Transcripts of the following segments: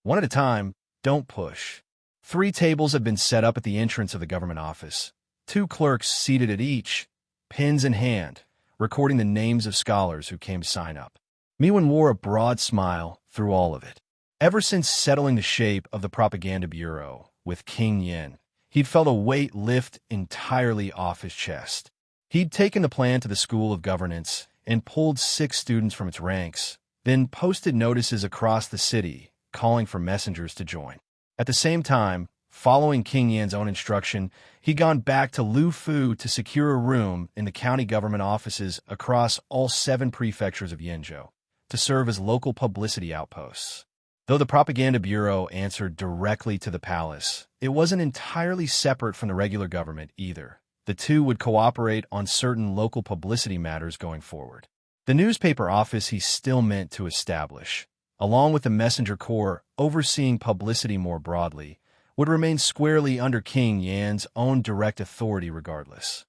One at a time, don't push. 3 tables had been set up at the entrance of the government office. 2 clerks seated at each, pens in hand, recording the names of scholars who came to sign up. Miwon wore a broad smile through all of it. Ever since settling the shape of the propaganda bureau with King Yin, he'd felt a weight lift entirely off his chest. He'd taken the plan to the School of Governance and pulled 6 students from its ranks, then posted notices across the city calling for messengers to join. At the same time, following King Yin's own instruction, he'd gone back to Lufu to secure a room in the county government offices across all 7 prefectures of Yinzhou to serve as local publicity outposts. Though the propaganda bureau answered directly to the palace, it wasn't entirely separate from the regular government either. The two would cooperate on certain local publicity matters going forward. The newspaper office he still meant to establish, along with the messenger corps overseeing publicity more broadly, would remain squarely under King Yan's own direct authority regardless.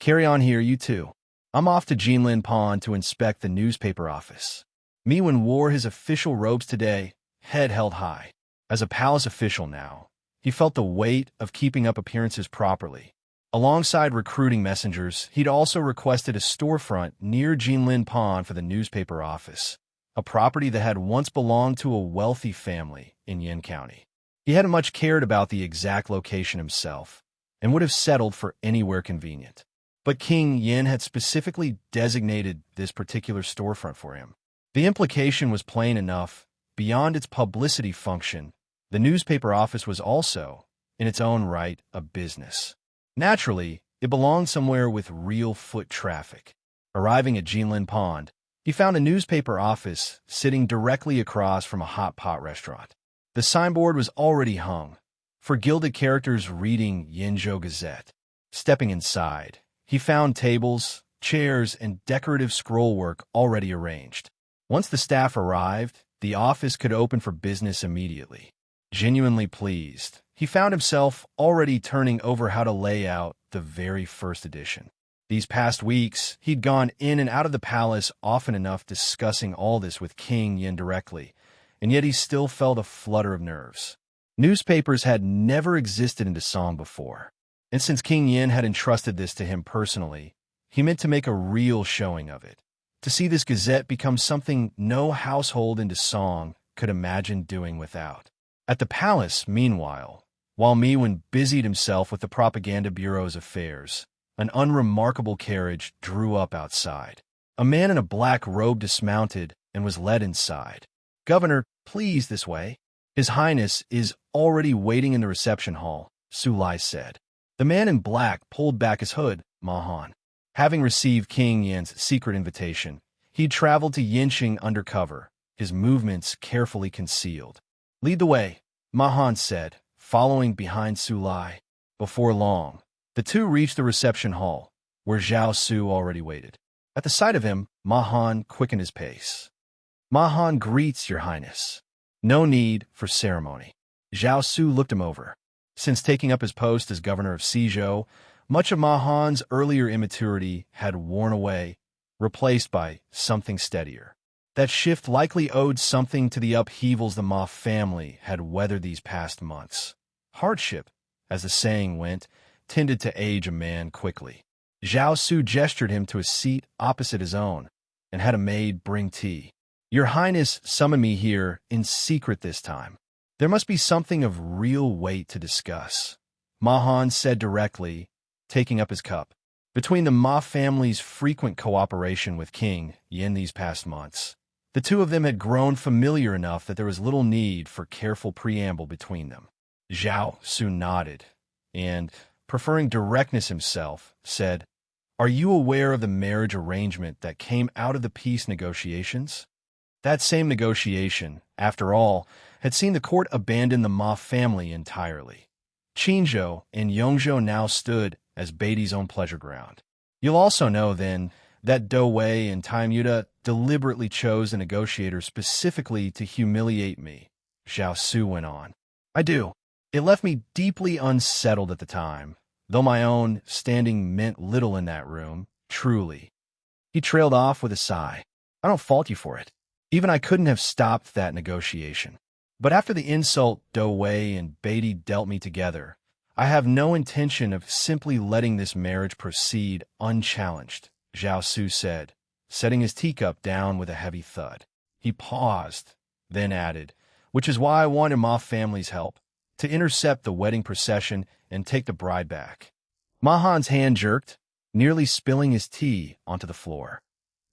Carry on here, you two. I'm off to Jinlin Pond to inspect the newspaper office. Miwon wore his official robes today, head held high. As a palace official now, he felt the weight of keeping up appearances properly. Alongside recruiting messengers, he'd also requested a storefront near Jinlin Pond for the newspaper office, a property that had once belonged to a wealthy family in Yin County. He hadn't much cared about the exact location himself, and would have settled for anywhere convenient. But King Yin had specifically designated this particular storefront for him. The implication was plain enough. Beyond its publicity function, the newspaper office was also, in its own right, a business. Naturally, it belonged somewhere with real foot traffic. Arriving at Jinlin Pond, he found a newspaper office sitting directly across from a hot pot restaurant. The signboard was already hung, for gilded characters reading Yinzhou Gazette. Stepping inside, he found tables, chairs, and decorative scrollwork already arranged. Once the staff arrived, the office could open for business immediately. Genuinely pleased, he found himself already turning over how to lay out the very first edition. These past weeks, he'd gone in and out of the palace often enough discussing all this with King Yin directly, and yet he still felt a flutter of nerves. Newspapers had never existed in Dasong before, and since King Yin had entrusted this to him personally, he meant to make a real showing of it. To see this gazette become something no household in Dasong could imagine doing without. At the palace, meanwhile, while Miwon busied himself with the propaganda bureau's affairs, an unremarkable carriage drew up outside. A man in a black robe dismounted and was led inside. "Governor, please this way. His Highness is already waiting in the reception hall," Sulai said. The man in black pulled back his hood, Mahan. Having received King Yin's secret invitation, he'd traveled to Yinqing undercover, his movements carefully concealed. "Lead the way," Mahan said, following behind Sulai. Before long, the two reached the reception hall, where Zhao Su already waited. At the sight of him, Mahan quickened his pace. "Mahan greets your Highness." "No need for ceremony." Zhao Su looked him over. Since taking up his post as governor of Sizhou, much of Mahan's earlier immaturity had worn away, replaced by something steadier. That shift likely owed something to the upheavals the Ma family had weathered these past months. Hardship, as the saying went, tended to age a man quickly. Zhao Su gestured him to a seat opposite his own, and had a maid bring tea. "Your Highness summoned me here in secret this time. There must be something of real weight to discuss," Mahan said directly, taking up his cup. Between the Ma family's frequent cooperation with King Yin these past months, the two of them had grown familiar enough that there was little need for careful preamble between them. Zhao Su nodded, and, preferring directness himself, said, "Are you aware of the marriage arrangement that came out of the peace negotiations?" That same negotiation, after all, had seen the court abandon the Ma family entirely. Qinzhou and Yongzhou now stood as Beatty's own pleasure ground. "You'll also know, then, that Do Wei and Time Yuda deliberately chose a negotiator specifically to humiliate me," Zhao Su went on. "I do. It left me deeply unsettled at the time, though my own standing meant little in that room, truly." He trailed off with a sigh. "I don't fault you for it. Even I couldn't have stopped that negotiation." But after the insult Do Wei and Beatty dealt me together, I have no intention of simply letting this marriage proceed unchallenged, Zhao Su said, setting his teacup down with a heavy thud. He paused, then added, which is why I wanted Ma family's help, to intercept the wedding procession and take the bride back. Mahan's hand jerked, nearly spilling his tea onto the floor.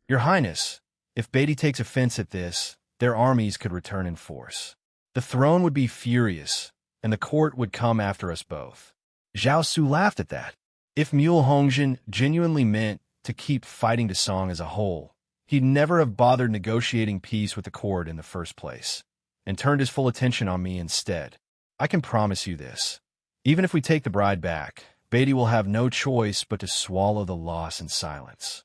Your Highness, if Beatty takes offense at this, their armies could return in force. The throne would be furious, and the court would come after us both. Zhao Su laughed at that. If Mule Hongjin genuinely meant to keep fighting Desong as a whole, he'd never have bothered negotiating peace with the court in the first place, and turned his full attention on me instead. I can promise you this. Even if we take the bride back, Beatty will have no choice but to swallow the loss in silence.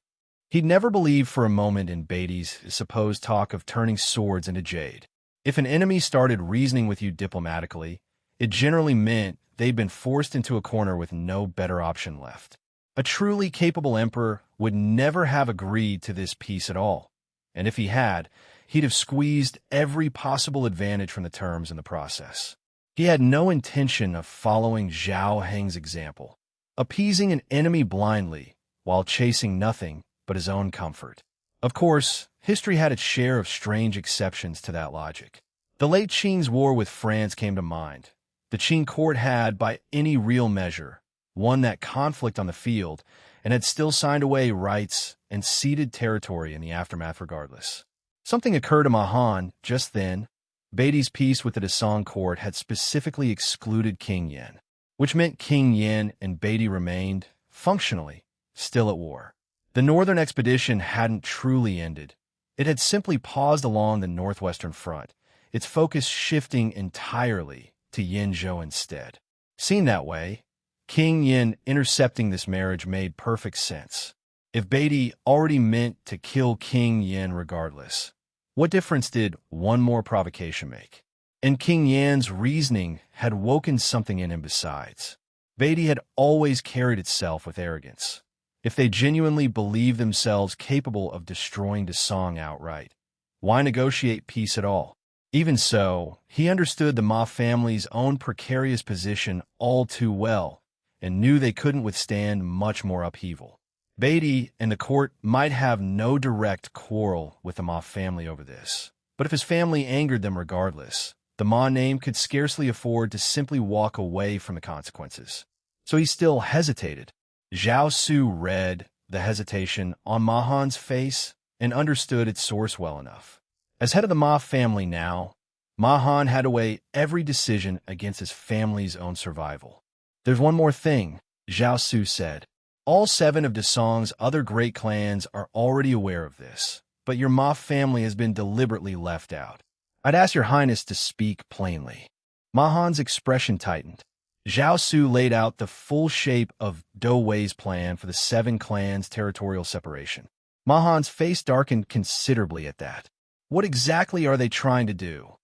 He'd never believed for a moment in Beatty's supposed talk of turning swords into jade. If an enemy started reasoning with you diplomatically, it generally meant they'd been forced into a corner with no better option left. A truly capable emperor would never have agreed to this peace at all, and if he had, he'd have squeezed every possible advantage from the terms in the process. He had no intention of following Zhao Heng's example, appeasing an enemy blindly while chasing nothing but his own comfort. Of course, history had its share of strange exceptions to that logic. The late Qing's war with France came to mind. The Qing court had, by any real measure, won that conflict on the field and had still signed away rights and ceded territory in the aftermath regardless. Something occurred to Mahan just then. Beatty's peace with the Desong court had specifically excluded King Yen, which meant King Yen and Beatty remained, functionally, still at war. The northern expedition hadn't truly ended. It had simply paused along the northwestern front, its focus shifting entirely to Yenzhou instead. Seen that way, King Yen intercepting this marriage made perfect sense. If Beatty already meant to kill King Yen regardless, what difference did one more provocation make? And King Yan's reasoning had woken something in him besides. Beatty had always carried itself with arrogance. If they genuinely believed themselves capable of destroying Desong outright, why negotiate peace at all? Even so, he understood the Ma family's own precarious position all too well and knew they couldn't withstand much more upheaval. Beatty and the court might have no direct quarrel with the Ma family over this, but if his family angered them regardless, the Ma name could scarcely afford to simply walk away from the consequences. So he still hesitated. Zhao Su read the hesitation on Mahan's face and understood its source well enough. As head of the Ma family now, Mahan had to weigh every decision against his family's own survival. There's one more thing, Zhao Su said. All 7 of Desong's other great clans are already aware of this, but your Ma family has been deliberately left out. I'd ask your Highness to speak plainly. Mahan's expression tightened. Zhao Su laid out the full shape of Do Wei's plan for the 7 clans' territorial separation. Mahan's face darkened considerably at that. What exactly are they trying to do?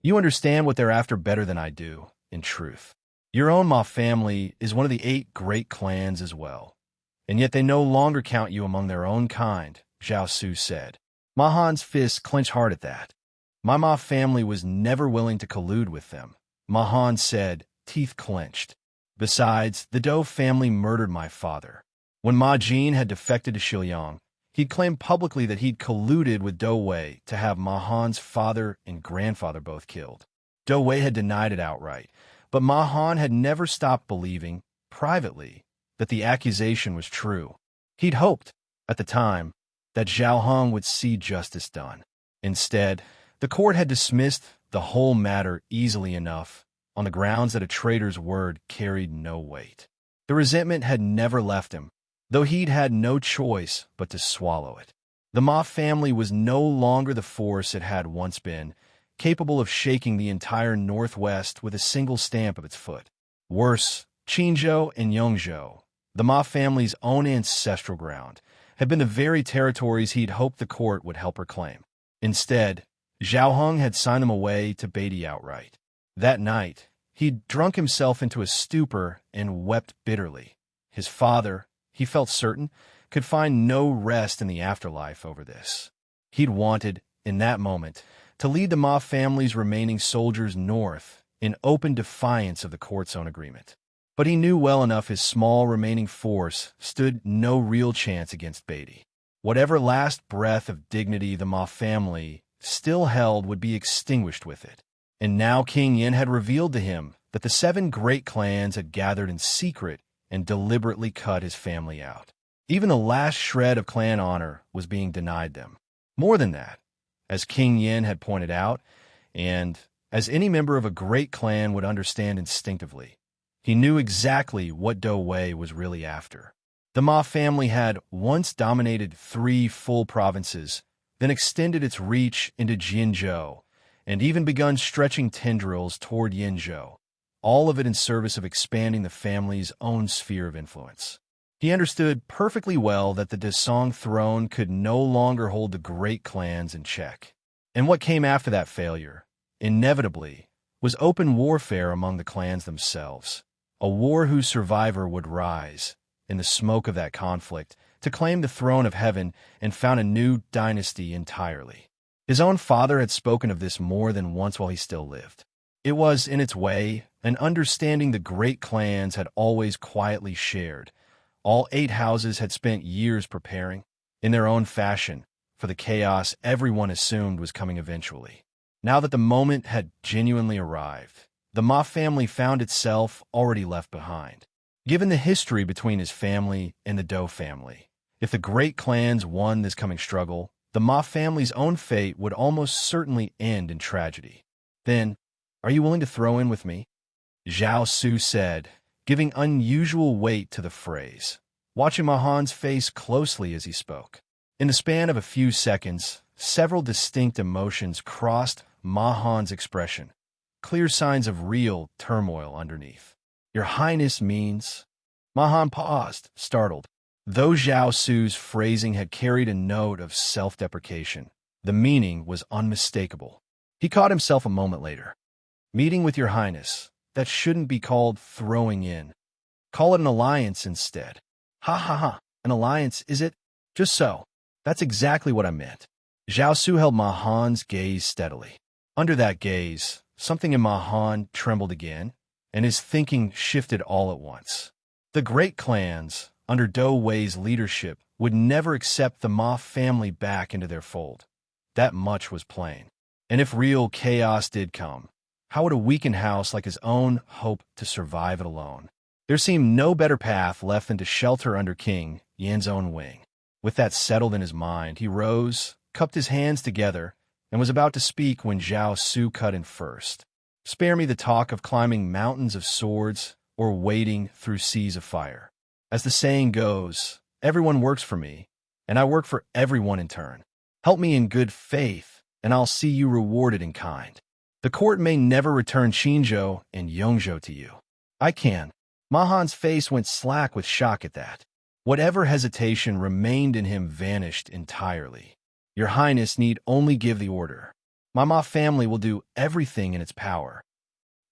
You understand what they're after better than I do, in truth. Your own Ma family is one of the 8 great clans as well, and yet they no longer count you among their own kind, Zhao Su said. Mahan's fists clenched hard at that. My Ma family was never willing to collude with them, Mahan said, teeth clenched. Besides, the Dou family murdered my father. When Ma Jin had defected to Xilyang, he'd claimed publicly that he'd colluded with Dou Wei to have Mahan's father and grandfather both killed. Dou Wei had denied it outright, but Mahan had never stopped believing, privately, that the accusation was true. He'd hoped, at the time, that Zhao Heng would see justice done. Instead, the court had dismissed the whole matter easily enough on the grounds that a traitor's word carried no weight. The resentment had never left him, though he'd had no choice but to swallow it. The Ma family was no longer the force it had once been, capable of shaking the entire Northwest with a single stamp of its foot. Worse, Qinzhou and Yongzhou, the Ma family's own ancestral ground, had been the very territories he'd hoped the court would help reclaim. Instead, Zhao Heng had signed them away to Beatty outright. That night, he'd drunk himself into a stupor and wept bitterly. His father, he felt certain, could find no rest in the afterlife over this. He'd wanted, in that moment, to lead the Ma family's remaining soldiers north in open defiance of the court's own agreement. But he knew well enough his small remaining force stood no real chance against Beatty. Whatever last breath of dignity the Ma family still held would be extinguished with it. And now King Yin had revealed to him that the 7 great clans had gathered in secret and deliberately cut his family out. Even the last shred of clan honor was being denied them. More than that, as King Yin had pointed out, and as any member of a great clan would understand instinctively, he knew exactly what Do Wei was really after. The Ma family had once dominated 3 full provinces, then extended its reach into Jinzhou, and even begun stretching tendrils toward Yinzhou, all of it in service of expanding the family's own sphere of influence. He understood perfectly well that the Desong throne could no longer hold the great clans in check. And what came after that failure, inevitably, was open warfare among the clans themselves, a war whose survivor would rise, in the smoke of that conflict, to claim the throne of heaven and found a new dynasty entirely. His own father had spoken of this more than once while he still lived. It was, in its way, an understanding the great clans had always quietly shared. All 8 houses had spent years preparing, in their own fashion, for the chaos everyone assumed was coming eventually. Now that the moment had genuinely arrived, the Ma family found itself already left behind. Given the history between his family and the Do family, if the great clans won this coming struggle, the Ma family's own fate would almost certainly end in tragedy. Then, are you willing to throw in with me? Zhao Su said, giving unusual weight to the phrase, watching Mahan's face closely as he spoke. In the span of a few seconds, several distinct emotions crossed Mahan's expression, clear signs of real turmoil underneath. Your Highness means... Mahan paused, startled. Though Zhao Su's phrasing had carried a note of self-deprecation, the meaning was unmistakable. He caught himself a moment later. Meeting with Your Highness, that shouldn't be called throwing in. Call it an alliance instead. Ha ha ha, an alliance, is it? Just so. That's exactly what I meant. Zhao Su held Mahan's gaze steadily. Under that gaze, something in Mahan trembled again, and his thinking shifted all at once. The great clans, under Do Wei's leadership, would never accept the Ma family back into their fold. That much was plain. And if real chaos did come, how would a weakened house like his own hope to survive it alone? There seemed no better path left than to shelter under King Yin's own wing. With that settled in his mind, he rose, cupped his hands together, and was about to speak when Zhao Su cut in first. Spare me the talk of climbing mountains of swords or wading through seas of fire. As the saying goes, everyone works for me, and I work for everyone in turn. Help me in good faith, and I'll see you rewarded in kind. The court may never return Qinzhou and Yongzhou to you. I can. Mahan's face went slack with shock at that. Whatever hesitation remained in him vanished entirely. Your Highness need only give the order. My Ma family will do everything in its power.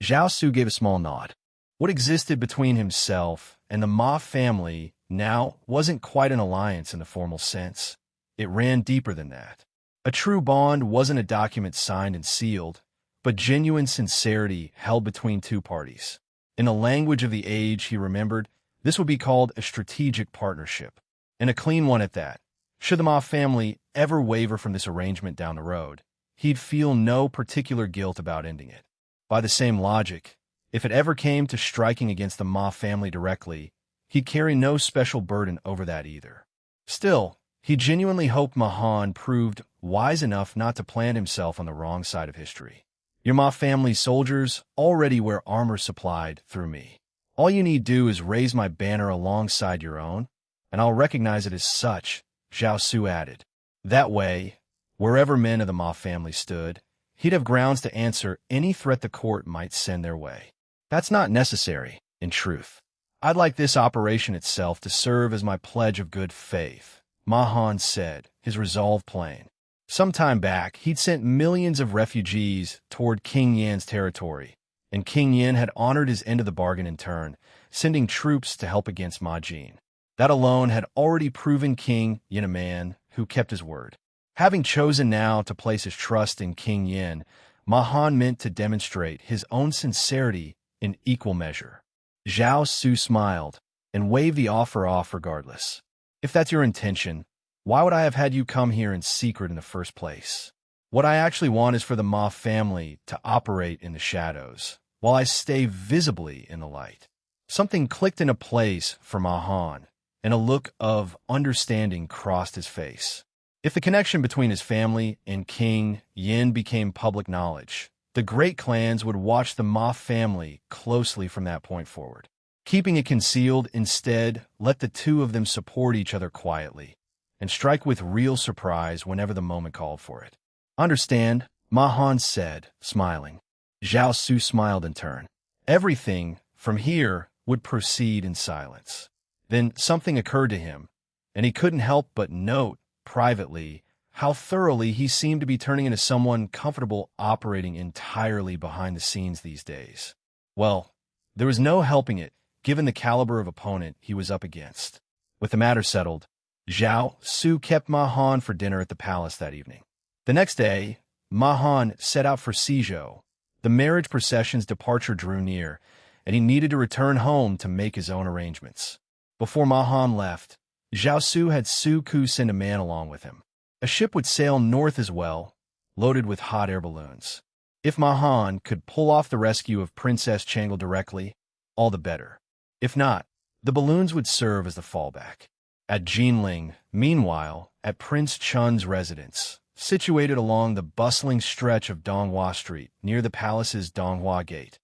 Zhao Su gave a small nod. What existed between himself and the Ma family now wasn't quite an alliance in the formal sense. It ran deeper than that. A true bond wasn't a document signed and sealed, but genuine sincerity held between 2 parties. In the language of the age he remembered, this would be called a strategic partnership, and a clean one at that. Should the Ma family ever waver from this arrangement down the road, he'd feel no particular guilt about ending it. By the same logic, if it ever came to striking against the Ma family directly, he'd carry no special burden over that either. Still, he genuinely hoped Mahan proved wise enough not to plant himself on the wrong side of history. Your Ma family soldiers already wear armor supplied through me. All you need do is raise my banner alongside your own, and I'll recognize it as such, Zhao Su added. That way, wherever men of the Ma family stood, he'd have grounds to answer any threat the court might send their way. That's not necessary, in truth. I'd like this operation itself to serve as my pledge of good faith, Mahan said, his resolve plain. Some time back, he'd sent millions of refugees toward King Yan's territory, and King Yan had honored his end of the bargain in turn, sending troops to help against Ma Jin. That alone had already proven King Yan a man who kept his word. Having chosen now to place his trust in King Yin, Mahan meant to demonstrate his own sincerity in equal measure. Zhao Su smiled and waved the offer off regardless. If that's your intention, why would I have had you come here in secret in the first place? What I actually want is for the Ma family to operate in the shadows, while I stay visibly in the light. Something clicked into place for Mahan, and a look of understanding crossed his face. If the connection between his family and King Yin became public knowledge, the great clans would watch the Ma family closely from that point forward. Keeping it concealed, instead, let the two of them support each other quietly, and strike with real surprise whenever the moment called for it. Understand, Mahan said, smiling. Zhao Su smiled in turn. Everything, from here, would proceed in silence. Then something occurred to him, and he couldn't help but note, privately, how thoroughly he seemed to be turning into someone comfortable operating entirely behind the scenes these days. Well, there was no helping it, given the caliber of opponent he was up against. With the matter settled, Zhao Su kept Mahan for dinner at the palace that evening. The next day, Mahan set out for Suzhou. The marriage procession's departure drew near, and he needed to return home to make his own arrangements. Before Mahan left, Zhao Su had Su Ku send a man along with him. A ship would sail north as well, loaded with hot air balloons. If Mahan could pull off the rescue of Princess Changle directly, all the better. If not, the balloons would serve as the fallback. At Jinling, meanwhile, at Prince Chun's residence, situated along the bustling stretch of Donghua Street near the palace's Donghua Gate,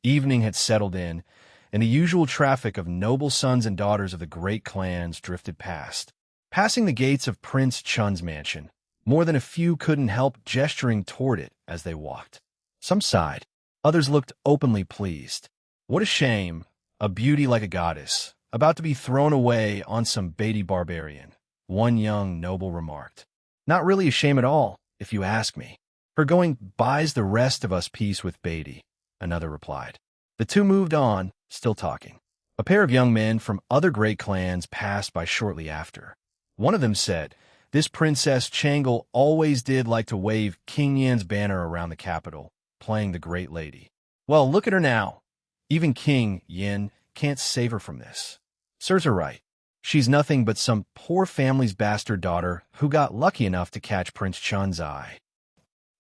evening had settled in, and the usual traffic of noble sons and daughters of the great clans drifted past. Passing the gates of Prince Chun's mansion, more than a few couldn't help gesturing toward it as they walked. Some sighed, others looked openly pleased. What a shame, a beauty like a goddess, about to be thrown away on some baity barbarian, one young noble remarked. Not really a shame at all, if you ask me. Her going buys the rest of us peace with baity, another replied. The two moved on, still talking. A pair of young men from other great clans passed by shortly after. One of them said, "This Princess Changle always did like to wave King Yan's banner around the capital, playing the great lady. Well, look at her now. Even King Yin can't save her from this. Serves her right. She's nothing but some poor family's bastard daughter who got lucky enough to catch Prince Chun's eye."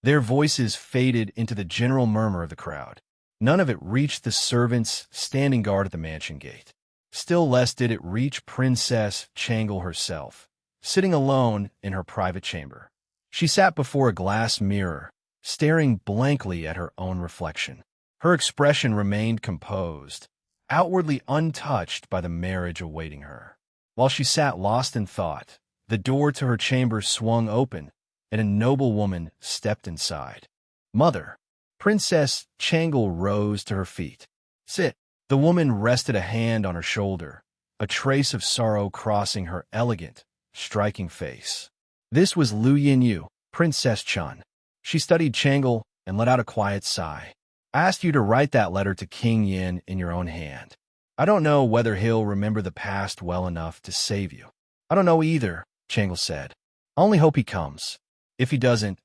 Their voices faded into the general murmur of the crowd. None of it reached the servants standing guard at the mansion gate. Still less did it reach Princess Changle herself, sitting alone in her private chamber. She sat before a glass mirror, staring blankly at her own reflection. Her expression remained composed, outwardly untouched by the marriage awaiting her. While she sat lost in thought, the door to her chamber swung open, and a noble woman stepped inside. "Mother." Princess Changle rose to her feet. "Sit." The woman rested a hand on her shoulder, a trace of sorrow crossing her elegant, striking face. This was Lu Yinyu, Princess Chun. She studied Changle and let out a quiet sigh. "I asked you to write that letter to King Yin in your own hand. I don't know whether he'll remember the past well enough to save you." "I don't know either," Changle said. "I only hope he comes. If he doesn't,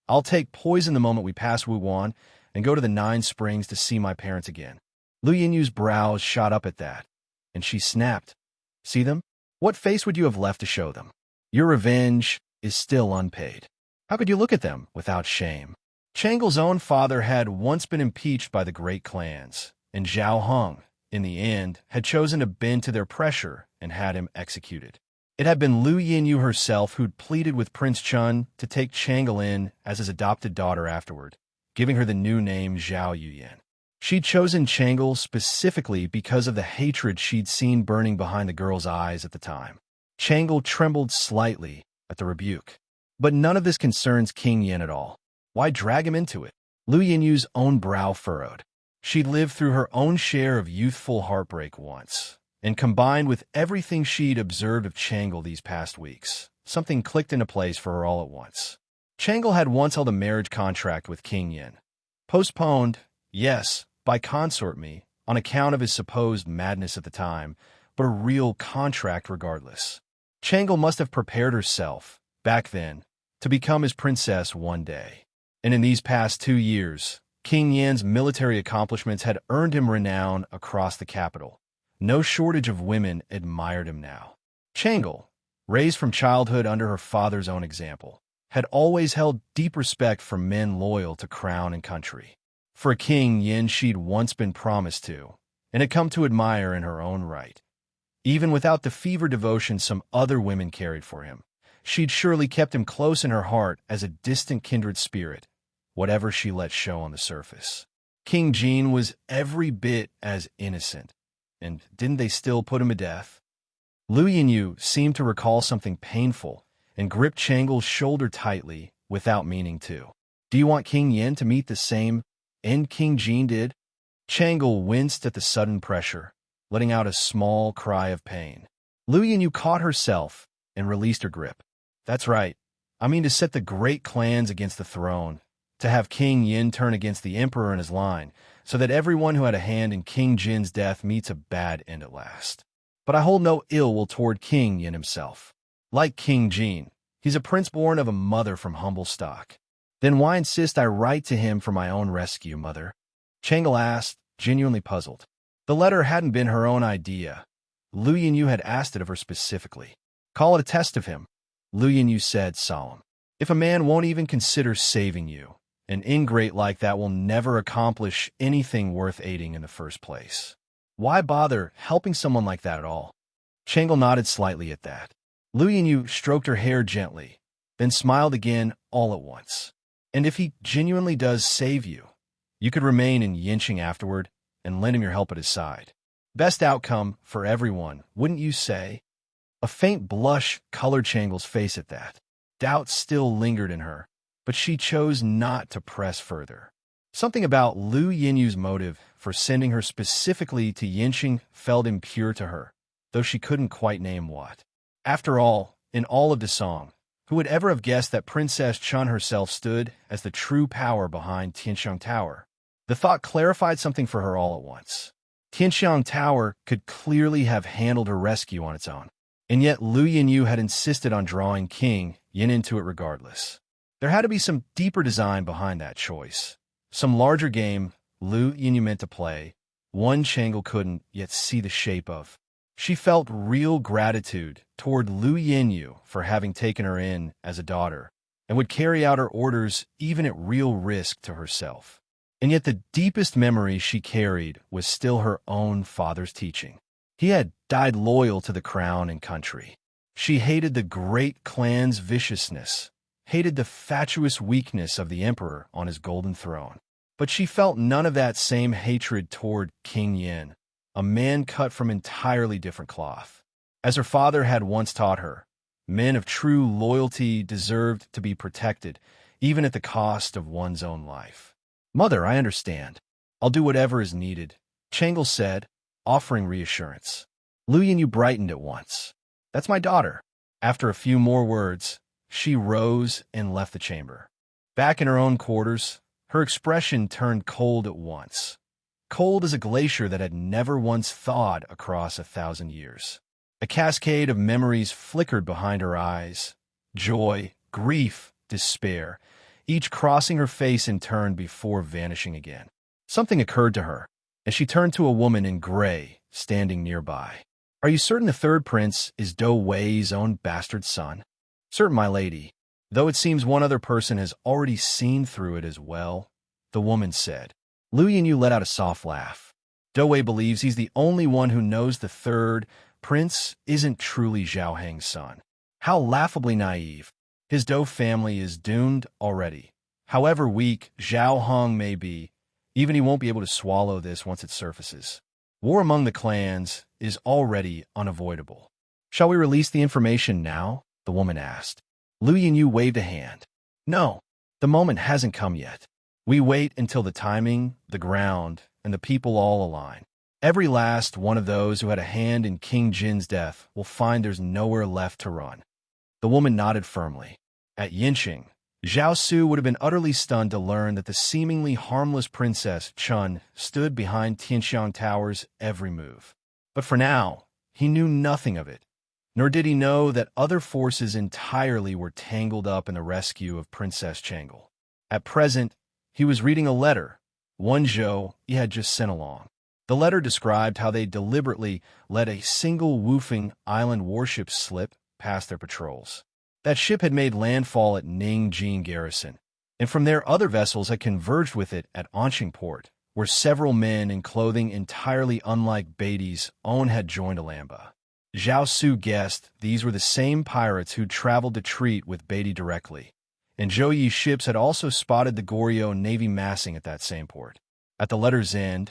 I'll take poison the moment we pass Wuwan and go to the 9 Springs to see my parents again." Lu Yinyu's brows shot up at that, and she snapped. "See them? What face would you have left to show them? Your revenge is still unpaid. How could you look at them without shame?" Changle's own father had once been impeached by the great clans, and Zhao Hong, in the end, had chosen to bend to their pressure and had him executed. It had been Lu Yinyu herself who'd pleaded with Prince Chun to take Changle in as his adopted daughter afterward, giving her the new name Zhao Yuyan. She'd chosen Changle specifically because of the hatred she'd seen burning behind the girl's eyes at the time. Changle trembled slightly at the rebuke. But none of this concerns King Yin at all. Why drag him into it? Lu Yinyu's own brow furrowed. She'd lived through her own share of youthful heartbreak once, and combined with everything she'd observed of Changle these past weeks, something clicked into place for her all at once. Changle had once held a marriage contract with King Yin. Postponed, yes, by consort me, on account of his supposed madness at the time, but a real contract regardless. Changle must have prepared herself, back then, to become his princess one day. And in these past 2 years, King Yan's military accomplishments had earned him renown across the capital. No shortage of women admired him now. Changle, raised from childhood under her father's own example, had always held deep respect for men loyal to crown and country. For a king Yin she'd once been promised to, and had come to admire in her own right. Even without the fevered devotion some other women carried for him, she'd surely kept him close in her heart as a distant kindred spirit, whatever she let show on the surface. King Jean was every bit as innocent, and didn't they still put him to death? Liu Yinyu seemed to recall something painful and gripped Changle's shoulder tightly without meaning to. Do you want King Yin to meet the same end King Jean did? Changle winced at the sudden pressure, letting out a small cry of pain. Liu Yinyu caught herself and released her grip. That's right. I mean to set the great clans against the throne, to have King Yin turn against the emperor and his line, so that everyone who had a hand in King Jin's death meets a bad end at last. But I hold no ill will toward King Yin himself. Like King Jin, he's a prince born of a mother from humble stock. Then why insist I write to him for my own rescue, mother? Changle asked, genuinely puzzled. The letter hadn't been her own idea. Liu Yinyu had asked it of her specifically. Call it a test of him, Liu Yinyu said, solemn. If a man won't even consider saving you, an ingrate like that will never accomplish anything worth aiding in the first place. Why bother helping someone like that at all? Changle nodded slightly at that. Liu Yinyu stroked her hair gently, then smiled again all at once. And if he genuinely does save you, you could remain in Yinqing afterward and lend him your help at his side. Best outcome for everyone, wouldn't you say? A faint blush colored Changle's face at that. Doubt still lingered in her, but she chose not to press further. Something about Liu Yinyu's motive for sending her specifically to Yinqing felt impure to her, though she couldn't quite name what. After all, in all of the song, who would ever have guessed that Princess Chun herself stood as the true power behind Tianxiang Tower? The thought clarified something for her all at once. Tianxiang Tower could clearly have handled her rescue on its own, and yet Liu Yinyu had insisted on drawing King Yin into it regardless. There had to be some deeper design behind that choice, some larger game Liu Yinyu meant to play, one Changle couldn't yet see the shape of. She felt real gratitude toward Liu Yinyu for having taken her in as a daughter, and would carry out her orders even at real risk to herself. And yet the deepest memory she carried was still her own father's teaching. He had died loyal to the crown and country. She hated the great clan's viciousness, hated the fatuous weakness of the emperor on his golden throne. But she felt none of that same hatred toward King Yin, a man cut from entirely different cloth. As her father had once taught her, men of true loyalty deserved to be protected, even at the cost of one's own life. Mother, I understand. I'll do whatever is needed, Changle said, offering reassurance. Liu Yinyu brightened at once. That's my daughter. After a few more words, she rose and left the chamber. Back in her own quarters, her expression turned cold at once. Cold as a glacier that had never once thawed across 1,000 years. A cascade of memories flickered behind her eyes. Joy, grief, despair, each crossing her face in turn before vanishing again. Something occurred to her, and she turned to a woman in gray standing nearby. Are you certain the third prince is Do Wei's own bastard son? Certain, my lady, though it seems one other person has already seen through it as well, the woman said. Liu Yinyu let out a soft laugh. Do Wei believes he's the only one who knows the third prince isn't truly Zhao Heng's son. How laughably naive. His Do family is doomed already. However weak Zhao Hong may be, even he won't be able to swallow this once it surfaces. War among the clans is already unavoidable. Shall we release the information now? The woman asked. Liu Yinyu waved a hand. No, the moment hasn't come yet. We wait until the timing, the ground, and the people all align. Every last one of those who had a hand in King Jin's death will find there's nowhere left to run. The woman nodded firmly. At Yinqing, Zhao Su would have been utterly stunned to learn that the seemingly harmless Princess Chun stood behind Tianxiang Tower's every move. But for now, he knew nothing of it. nor did he know that other forces entirely were tangled up in the rescue of Princess Changle. At present, he was reading a letter, one Zhou he had just sent along. The letter described how they deliberately let a single Woofing Island warship slip past their patrols. That ship had made landfall at Ningjing Garrison, and from there other vessels had converged with it at Anqing Port, where several men in clothing entirely unlike Beatty's own had joined Alamba. Zhao Su guessed these were the same pirates who'd traveled to treat with Beatty directly, and Zhou Yi's ships had also spotted the Goryeo Navy massing at that same port. At the letter's end,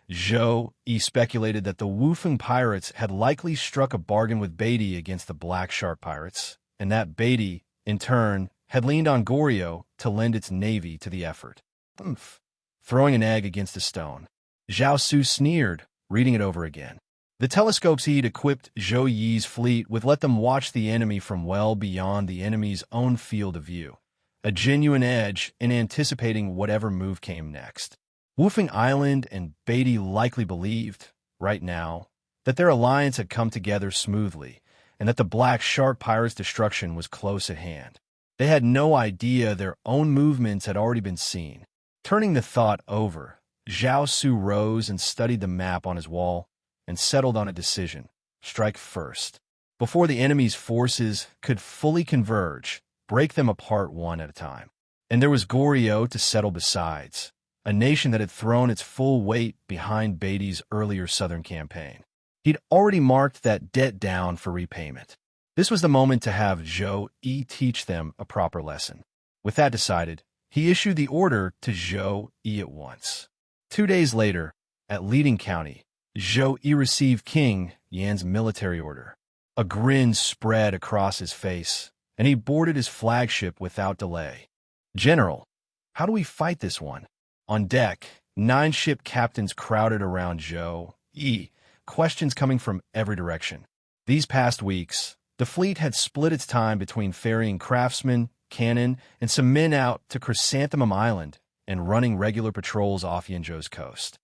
Zhou Yi speculated that the Woofing pirates had likely struck a bargain with Beatty against the Black Shark pirates, and that Beatty, in turn, had leaned on Goryeo to lend its navy to the effort. Humph. Throwing an egg against a stone. Zhao Su sneered, reading it over again. The telescopes he'd equipped Zhou Yi's fleet would let them watch the enemy from well beyond the enemy's own field of view, a genuine edge in anticipating whatever move came next. Woofing Island and Beatty likely believed, right now, that their alliance had come together smoothly and that the Black Shark pirates' destruction was close at hand. They had no idea their own movements had already been seen. Turning the thought over, Zhao Su rose and studied the map on his wall and settled on a decision: strike first. Before the enemy's forces could fully converge, break them apart one at a time. And there was Goryeo to settle besides, a nation that had thrown its full weight behind Beatty's earlier southern campaign. He'd already marked that debt down for repayment. This was the moment to have Zhou Yi teach them a proper lesson. With that decided, he issued the order to Zhou Yi at once. 2 days later, at Leading County, Zhou Yi received King Yan's military order. A grin spread across his face, and he boarded his flagship without delay. "General, how do we fight this one?" On deck, 9 ship captains crowded around Zhou Yi, questions coming from every direction. These past weeks, the fleet had split its time between ferrying craftsmen, cannon, and some men out to Chrysanthemum Island and running regular patrols off Yinzhou's coast,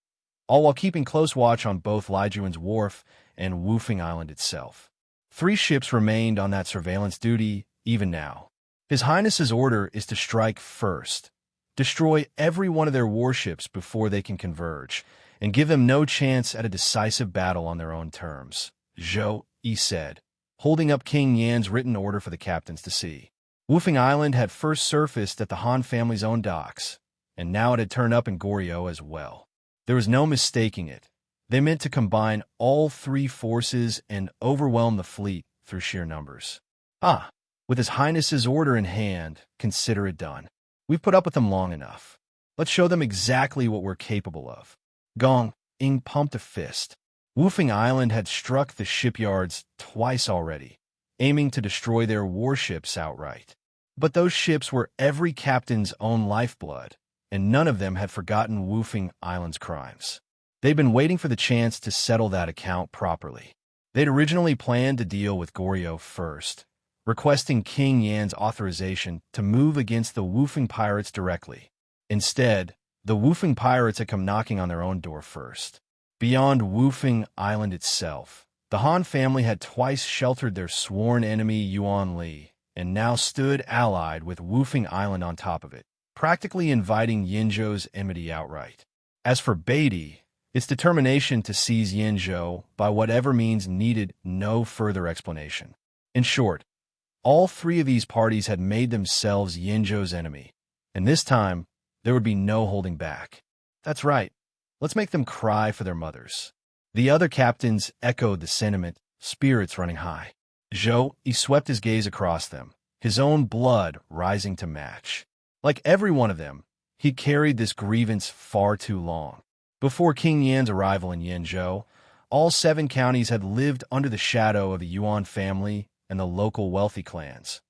all while keeping close watch on both Lijuan's wharf and Woofing Island itself. 3 ships remained on that surveillance duty even now. His Highness's order is to strike first, destroy every one of their warships before they can converge, and give them no chance at a decisive battle on their own terms, Zhou Yi said, holding up King Yan's written order for the captains to see. Woofing Island had first surfaced at the Han family's own docks, and now it had turned up in Goryeo as well. There was no mistaking it. They meant to combine all 3 forces and overwhelm the fleet through sheer numbers. With His Highness's order in hand, consider it done. We've put up with them long enough. Let's show them exactly what we're capable of. Gong Ing pumped a fist. Woofing Island had struck the shipyards twice already, aiming to destroy their warships outright. But those ships were every captain's own lifeblood, and none of them had forgotten Woofing Island's crimes. They'd been waiting for the chance to settle that account properly. They'd originally planned to deal with Goryeo first, requesting King Yan's authorization to move against the Woofing pirates directly. Instead, the Woofing pirates had come knocking on their own door first. Beyond Woofing Island itself, the Han family had twice sheltered their sworn enemy Yuan Li, and now stood allied with Woofing Island on top of it, practically inviting Yinzhou's enmity outright. As for Beatty, its determination to seize Yinzhou by whatever means needed no further explanation. In short, all 3 of these parties had made themselves Yinzhou's enemy, and this time there would be no holding back. That's right. Let's make them cry for their mothers. The other captains echoed the sentiment, spirits running high. Zhou Yi swept his gaze across them, his own blood rising to match. Like every one of them, he carried this grievance far too long. Before King Yan's arrival in Yinzhou, all 7 counties had lived under the shadow of the Yuan family and the local wealthy clans,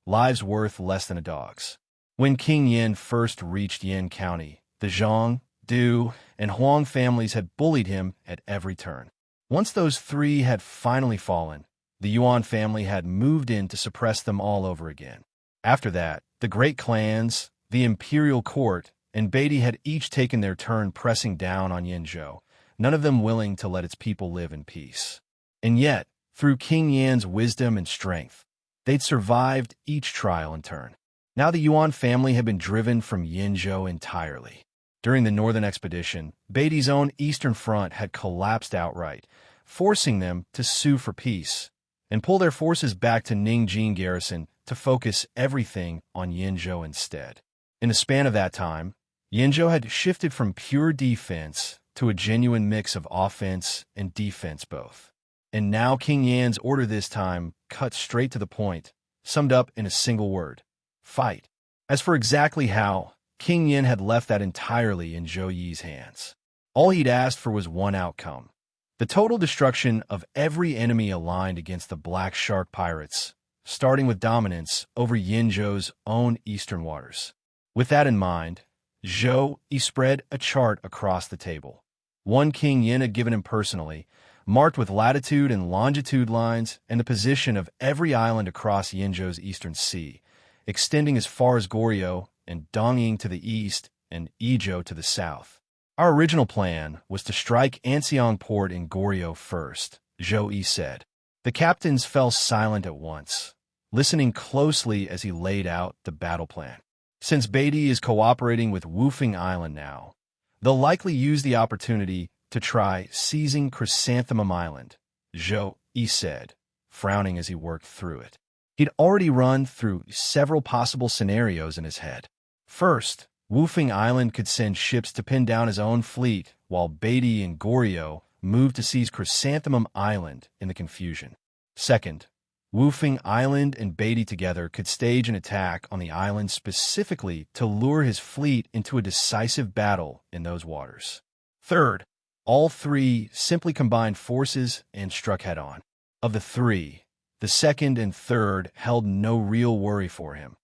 lives worth less than a dog's. When King Yan first reached Yin County, the Zhang, Du, and Huang families had bullied him at every turn. Once those 3 had finally fallen, the Yuan family had moved in to suppress them all over again. After that, the great clans, the imperial court, and Beatty had each taken their turn pressing down on Yinzhou, none of them willing to let its people live in peace. And yet, Through King Yan's wisdom and strength, they'd survived each trial in turn. Now the Yuan family had been driven from Yinzhou entirely. During the northern expedition, Beatty's own eastern front had collapsed outright, forcing them to sue for peace and pull their forces back to Ningjing garrison to focus everything on Yinzhou instead. In the span of that time, Yinzhou had shifted from pure defense to a genuine mix of offense and defense both. And now King Yan's order this time cut straight to the point, summed up in a single word: fight. As for exactly how, King Yan had left that entirely in Zhou Yi's hands. All he'd asked for was one outcome: the total destruction of every enemy aligned against the Black Shark pirates, starting with dominance over Yinzhou's own eastern waters. With that in mind, Zhou Yi spread a chart across the table. One King Yin had given him personally, marked with latitude and longitude lines and the position of every island across Yinzhou's eastern sea, extending as far as Goryeo and Dongying to the east and Izhou to the south. Our original plan was to strike Anseong port in Goryeo first, Zhou Yi said. The captains fell silent at once, listening closely as he laid out the battle plan. Since Beatty is cooperating with Wufeng Island now, they'll likely use the opportunity to try seizing Chrysanthemum Island, Zhou Yi said, frowning as he worked through it. He'd already run through several possible scenarios in his head. First, Wufeng Island could send ships to pin down his own fleet, while Beatty and Goryeo moved to seize Chrysanthemum Island in the confusion. Second, Wufeng Island and Beatty together could stage an attack on the island specifically to lure his fleet into a decisive battle in those waters. Third, all three simply combined forces and struck head-on. Of the three, the second and third held no real worry for him.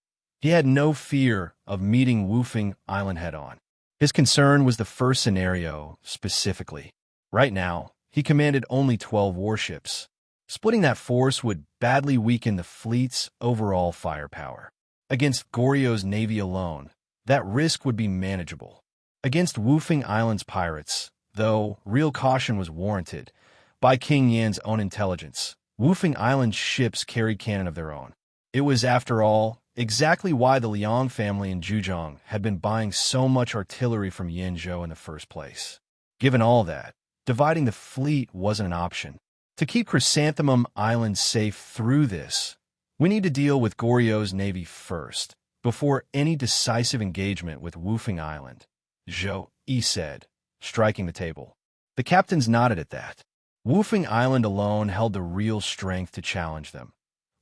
He had no fear of meeting Wufeng Island head-on. His concern was the first scenario specifically. Right now, he commanded only 12 warships. Splitting that force would badly weaken the fleet's overall firepower. Against Goryeo's navy alone, that risk would be manageable. Against Wufeng Island's pirates, though real caution was warranted, by King Yan's own intelligence, Wufeng Island's ships carried cannon of their own. It was, after all, exactly why the Liang family in Zhejiang had been buying so much artillery from Yinzhou in the first place. Given all that, dividing the fleet wasn't an option. To keep Chrysanthemum Island safe through this, we need to deal with Goryeo's navy first, before any decisive engagement with Wufeng Island, Zhou Yi said, striking the table. The captains nodded at that. Wufeng Island alone held the real strength to challenge them,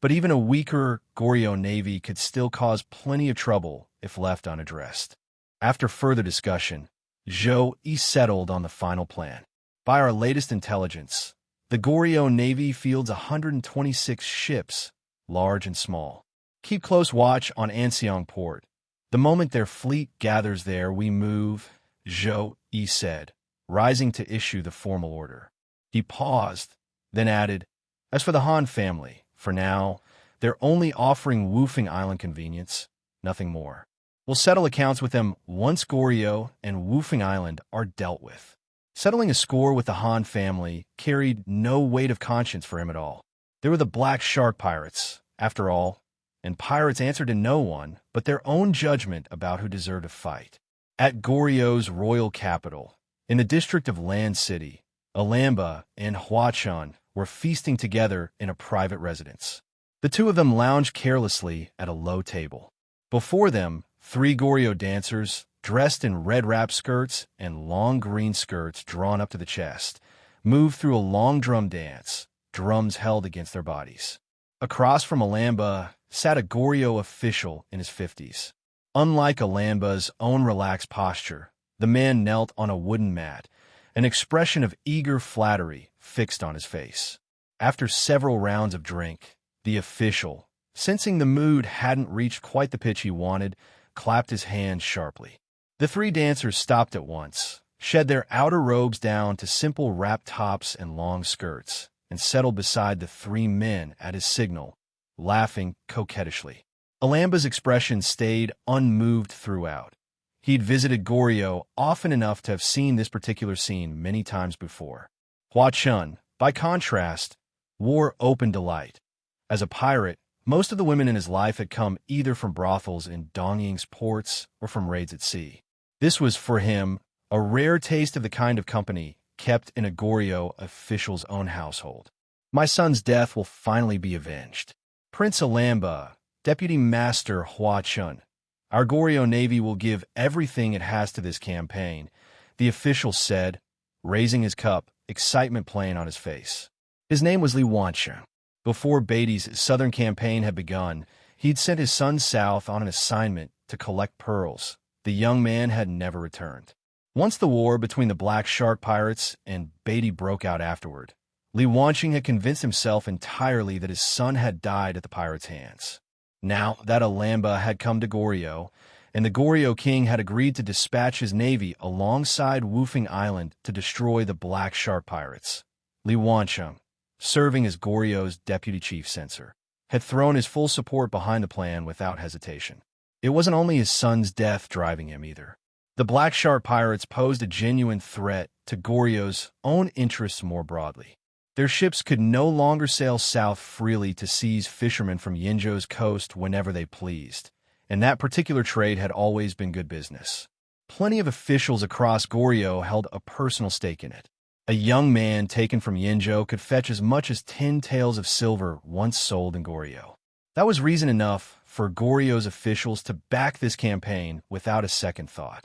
but even a weaker Goryeo navy could still cause plenty of trouble if left unaddressed. After further discussion, Zhou Yi settled on the final plan. By our latest intelligence, the Goryeo Navy fields 126 ships, large and small. Keep close watch on Anseong port. The moment their fleet gathers there, we move, Zhou Yi said, rising to issue the formal order. He paused, then added, as for the Han family, for now, they're only offering Wufeng Island convenience, nothing more. We'll settle accounts with them once Goryeo and Wufeng Island are dealt with. Settling a score with the Han family carried no weight of conscience for him at all. They were the Black Shark pirates, after all, and pirates answered to no one but their own judgment about who deserved to fight. At Goryeo's royal capital, in the district of Land City, Alamba and Huachun were feasting together in a private residence. The two of them lounged carelessly at a low table. Before them, 3 Goryeo dancers, dressed in red wrap skirts and long green skirts drawn up to the chest, moved through a long drum dance, drums held against their bodies. Across from Alamba sat a Goryeo official in his 50s. Unlike Alamba's own relaxed posture, the man knelt on a wooden mat, an expression of eager flattery fixed on his face. After several rounds of drink, the official, sensing the mood hadn't reached quite the pitch he wanted, clapped his hands sharply. The 3 dancers stopped at once, shed their outer robes down to simple wrap tops and long skirts, and settled beside the 3 men at his signal, laughing coquettishly. Alamba's expression stayed unmoved throughout. He'd visited Goryeo often enough to have seen this particular scene many times before. Huachun, by contrast, War open delight. As a pirate, most of the women in his life had come either from brothels in Dongying's ports or from raids at sea. This was, for him, a rare taste of the kind of company kept in a Goryeo official's own household. My son's death will finally be avenged. Prince Alamba, Deputy Master Hua Chun. Our Goryeo Navy will give everything it has to this campaign, the official said, raising his cup, excitement playing on his face. His name was Li Wancheng. Before Beatty's southern campaign had begun, he'd sent his son south on an assignment to collect pearls. The young man had never returned. Once the war between the Black Shark pirates and Beatty broke out afterward, Li Wancheng had convinced himself entirely that his son had died at the pirates' hands. Now that Alamba had come to Goryeo, and the Goryeo king had agreed to dispatch his navy alongside Woofing Island to destroy the Black Shark pirates, Li Wancheng, serving as Goryeo's deputy chief censor, had thrown his full support behind the plan without hesitation. It wasn't only his son's death driving him either. The Black Shark pirates posed a genuine threat to Goryeo's own interests more broadly. Their ships could no longer sail south freely to seize fishermen from Yinzhou's coast whenever they pleased, and that particular trade had always been good business. Plenty of officials across Goryeo held a personal stake in it. A young man taken from Yinzhou could fetch as much as 10 taels of silver once sold in Goryeo. That was reason enough for Goryeo's officials to back this campaign without a second thought.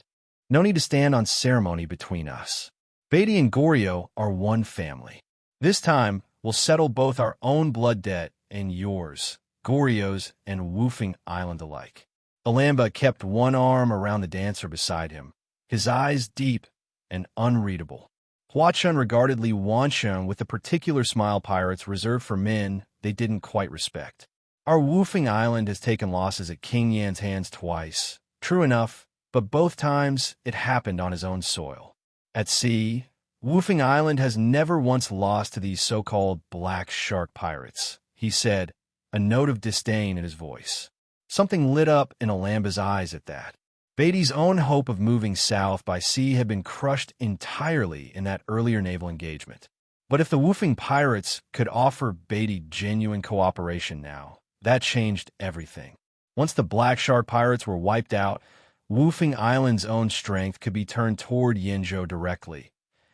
No need to stand on ceremony between us. Beatty and Goryeo are one family. This time, we'll settle both our own blood debt and yours, Goryeo's and Woofing Island alike. Alamba kept one arm around the dancer beside him, his eyes deep and unreadable. Hua Chun regarded Li Wancheng with the particular smile pirates reserved for men they didn't quite respect. Our Woofing Island has taken losses at King Yan's hands twice. True enough, but both times it happened on his own soil. At sea, Woofing Island has never once lost to these so-called Black Shark pirates, he said, a note of disdain in his voice. Something lit up in Alamba's eyes at that. Beatty's own hope of moving south by sea had been crushed entirely in that earlier naval engagement. But if the Woofing pirates could offer Beatty genuine cooperation now, that changed everything. Once the Black Shark pirates were wiped out, Woofing Island's own strength could be turned toward Yinzhou directly,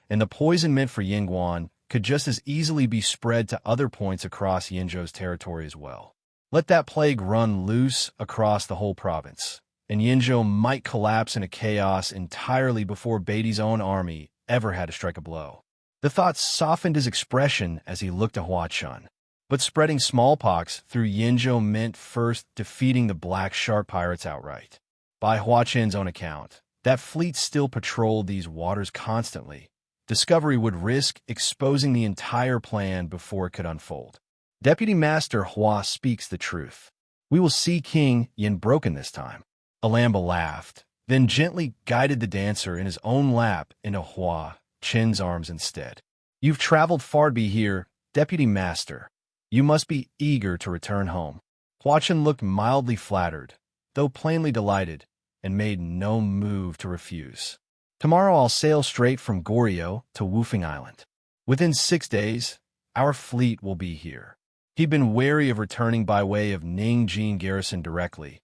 and the poison meant for Yingguan could just as easily be spread to other points across Yinzhou's territory as well. Let that plague run loose across the whole province, and Yinzhou might collapse into chaos entirely before Beatty's own army ever had to strike a blow. The thought softened his expression as he looked at Hua Chun. But spreading smallpox through Yinzhou meant first defeating the Black Shark pirates outright. By Hua Chun's own account, that fleet still patrolled these waters constantly. Discovery would risk exposing the entire plan before it could unfold. Deputy Master Hua speaks the truth. We will see King Yin broken this time. Alamba laughed, then gently guided the dancer in his own lap into Hua Chin's arms instead. You've traveled far to be here, Deputy Master. You must be eager to return home. Hua Chin looked mildly flattered, though plainly delighted, and made no move to refuse. Tomorrow I'll sail straight from Goryeo to Woofing Island. Within 6 days, our fleet will be here. He'd been wary of returning by way of Ningjin Garrison directly,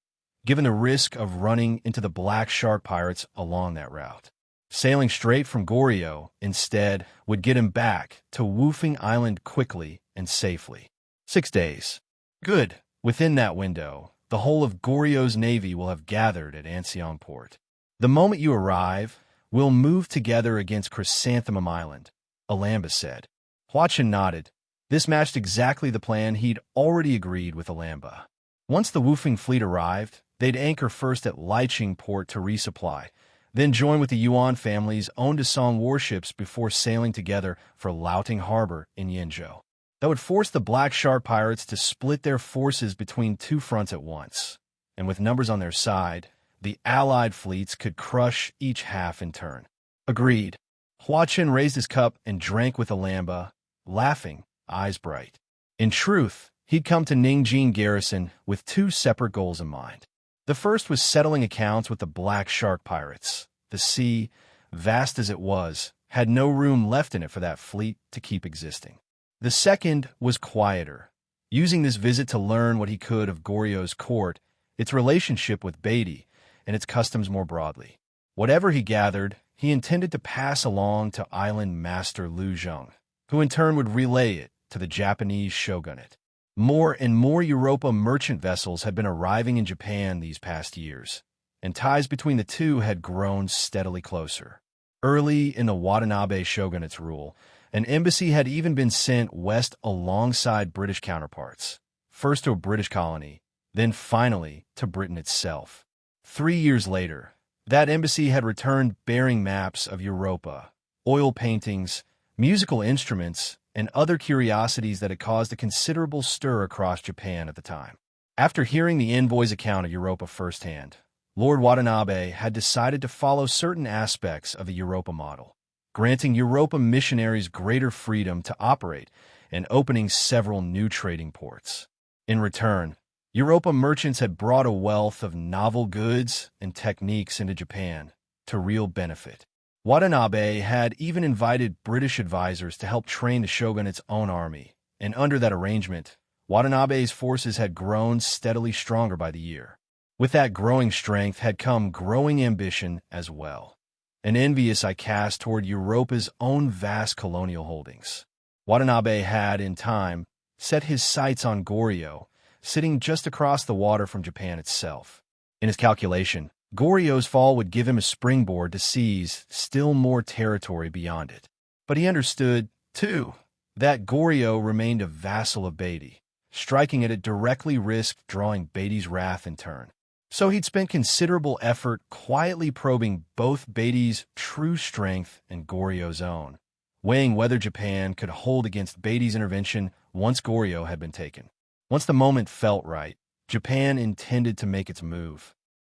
given the risk of running into the Black Shark pirates along that route. Sailing straight from Goryeo, instead, would get him back to Woofing Island quickly and safely. 6 days. Good. Within that window, the whole of Goryeo's navy will have gathered at Anseong Port. The moment you arrive, we'll move together against Chrysanthemum Island, Alamba said. Hua Chun nodded. This matched exactly the plan he'd already agreed with Alamba. Once the Woofing fleet arrived, they'd anchor first at Licheng Port to resupply, then join with the Yuan family's own Desong warships before sailing together for Liaoting Harbor in Yinzhou. That would force the Black Shark pirates to split their forces between two fronts at once, and with numbers on their side, the allied fleets could crush each half in turn. Agreed. Hua Chun raised his cup and drank with Alamba, laughing, eyes bright. In truth, he'd come to Ningjin Garrison with 2 separate goals in mind. The first was settling accounts with the Black Shark pirates. The sea, vast as it was, had no room left in it for that fleet to keep existing. The second was quieter, using this visit to learn what he could of Goryo's court, its relationship with Beatty, and its customs more broadly. Whatever he gathered, he intended to pass along to Island Master Liu Zheng, who in turn would relay it to the Japanese shogunate. More and more Europa merchant vessels had been arriving in Japan these past years, and ties between the two had grown steadily closer. Early in the Watanabe shogunate's rule, an embassy had even been sent west alongside British counterparts, first to a British colony, then finally to Britain itself. 3 years later, that embassy had returned bearing maps of Europa, oil paintings, musical instruments, and other curiosities that had caused a considerable stir across Japan at the time. After hearing the envoy's account of Europa firsthand, Lord Watanabe had decided to follow certain aspects of the Europa model, granting Europa missionaries greater freedom to operate and opening several new trading ports. In return, Europa merchants had brought a wealth of novel goods and techniques into Japan to real benefit. Watanabe had even invited British advisors to help train the shogunate's own army, and under that arrangement, Watanabe's forces had grown steadily stronger by the year. With that growing strength had come growing ambition as well, an envious eye cast toward Europa's own vast colonial holdings. Watanabe had, in time, set his sights on Goryo, sitting just across the water from Japan itself. In his calculation, Goryo's fall would give him a springboard to seize still more territory beyond it. But he understood, too, that Goryo remained a vassal of Beatty. Striking at it directly risked drawing Beatty's wrath in turn. So he'd spent considerable effort quietly probing both Beatty's true strength and Goryo's own, weighing whether Japan could hold against Beatty's intervention once Goryo had been taken. Once the moment felt right, Japan intended to make its move.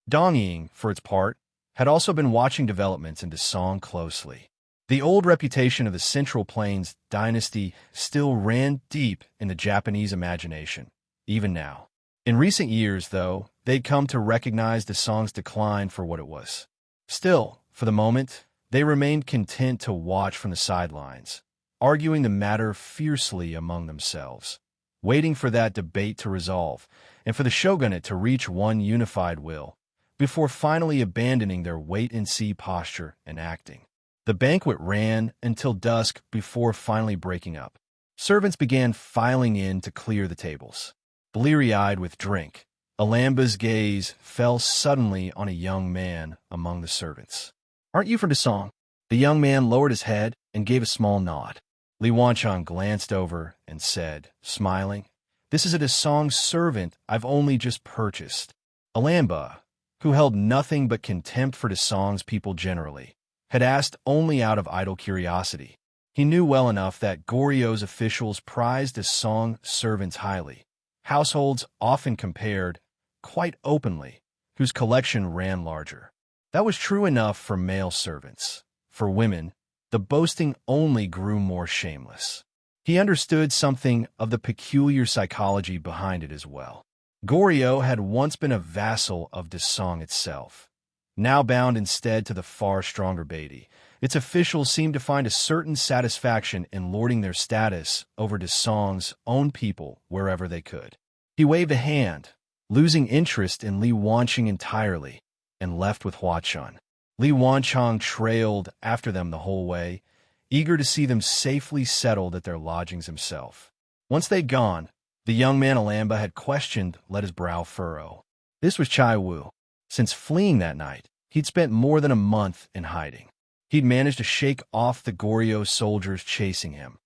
Dongying, for its part, had also been watching developments in Desong closely. The old reputation of the Central Plains dynasty still ran deep in the Japanese imagination, even now. In recent years, though, they'd come to recognize Desong's decline for what it was. Still, for the moment, they remained content to watch from the sidelines, arguing the matter fiercely among themselves, waiting for that debate to resolve and for the shogunate to reach one unified will, before finally abandoning their wait-and-see posture and acting. The banquet ran until dusk before finally breaking up. Servants began filing in to clear the tables. Bleary-eyed with drink, Alamba's gaze fell suddenly on a young man among the servants. "Aren't you from Desong?" The young man lowered his head and gave a small nod. Li Wanchang glanced over and said, smiling, "This is a Desong servant I've only just purchased." Alamba, who held nothing but contempt for Desong's people generally, had asked only out of idle curiosity. He knew well enough that Goryo's officials prized Desong servants highly, households often compared, quite openly, whose collection ran larger. That was true enough for male servants. For women, the boasting only grew more shameless. He understood something of the peculiar psychology behind it as well. Goryo had once been a vassal of Desong itself. Now bound instead to the far stronger Beatty, its officials seemed to find a certain satisfaction in lording their status over Desong's own people wherever they could. He waved a hand, losing interest in Li Wanchang entirely, and left with Huachun. Li Wanchang trailed after them the whole way, eager to see them safely settled at their lodgings himself. Once they'd gone, the young man Alamba had questioned let his brow furrow. This was Chai Wu. Since fleeing that night, he'd spent more than a month in hiding. He'd managed to shake off the Goryo soldiers chasing him,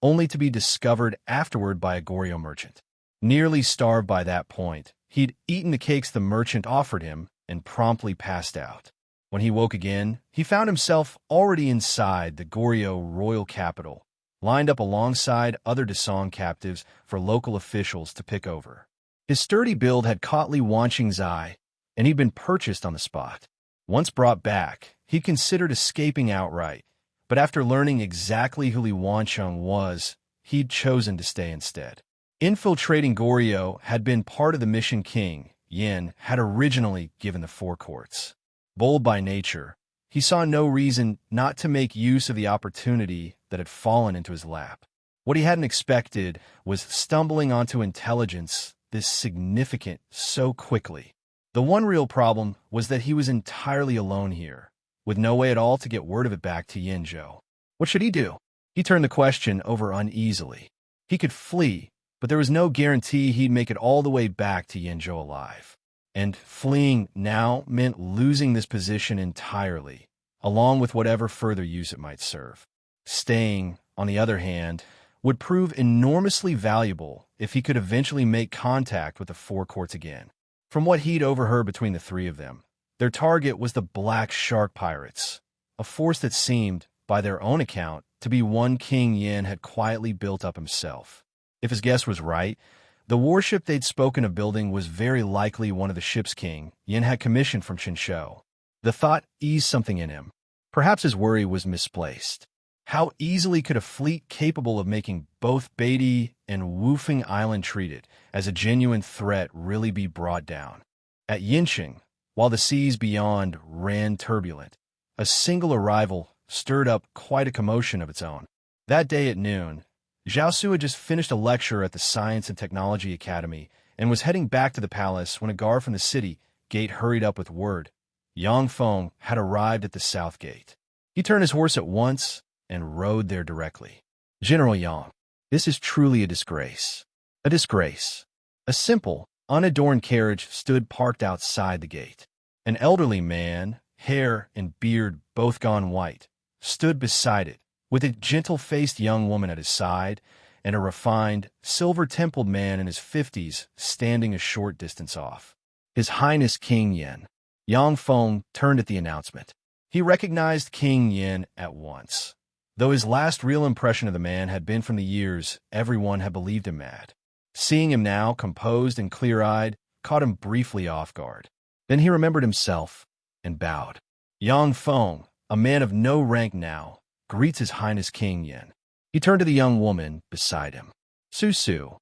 only to be discovered afterward by a Goryo merchant. Nearly starved by that point, he'd eaten the cakes the merchant offered him and promptly passed out. When he woke again, he found himself already inside the Goryo royal capital, lined up alongside other Desong captives for local officials to pick over. His sturdy build had caught Li Wanchang's eye, and he'd been purchased on the spot. Once brought back, he considered escaping outright, but after learning exactly who Li Wanchang was, he'd chosen to stay instead. Infiltrating Goryo had been part of the mission King Yin had originally given the four courts. Bold by nature, he saw no reason not to make use of the opportunity that had fallen into his lap. What he hadn't expected was stumbling onto intelligence this significant so quickly. The one real problem was that he was entirely alone here, with no way at all to get word of it back to Yinzhou. What should he do? He turned the question over uneasily. He could flee, but there was no guarantee he'd make it all the way back to Yinzhou alive. And fleeing now meant losing this position entirely, along with whatever further use it might serve. Staying, on the other hand, would prove enormously valuable if he could eventually make contact with the Four Courts again. From what he'd overheard between the three of them, their target was the Black Shark Pirates, a force that seemed, by their own account, to be one King Yin had quietly built up himself. If his guess was right, the warship they'd spoken of building was very likely one of the ships King Yin had commissioned from Qinzhou. The thought eased something in him. Perhaps his worry was misplaced. How easily could a fleet capable of making both Beatty and Wufeng Island treated as a genuine threat really be brought down? At Yinqing, while the seas beyond ran turbulent, a single arrival stirred up quite a commotion of its own. That day at noon, Zhao Su had just finished a lecture at the Science and Technology Academy and was heading back to the palace when a guard from the city gate hurried up with word. Yang Feng had arrived at the south gate. He turned his horse at once and rode there directly. General Yang, this is truly a disgrace. A disgrace. A simple, unadorned carriage stood parked outside the gate. An elderly man, hair and beard both gone white, stood beside it, with a gentle-faced young woman at his side and a refined, silver-templed man in his 50s standing a short distance off. His Highness King Yin. Yang Feng turned at the announcement. He recognized King Yin at once, though his last real impression of the man had been from the years everyone had believed him mad. Seeing him now, composed and clear-eyed, caught him briefly off guard. Then he remembered himself and bowed. Yang Feng, a man of no rank now, greets His Highness King Yin. He turned to the young woman beside him. Su,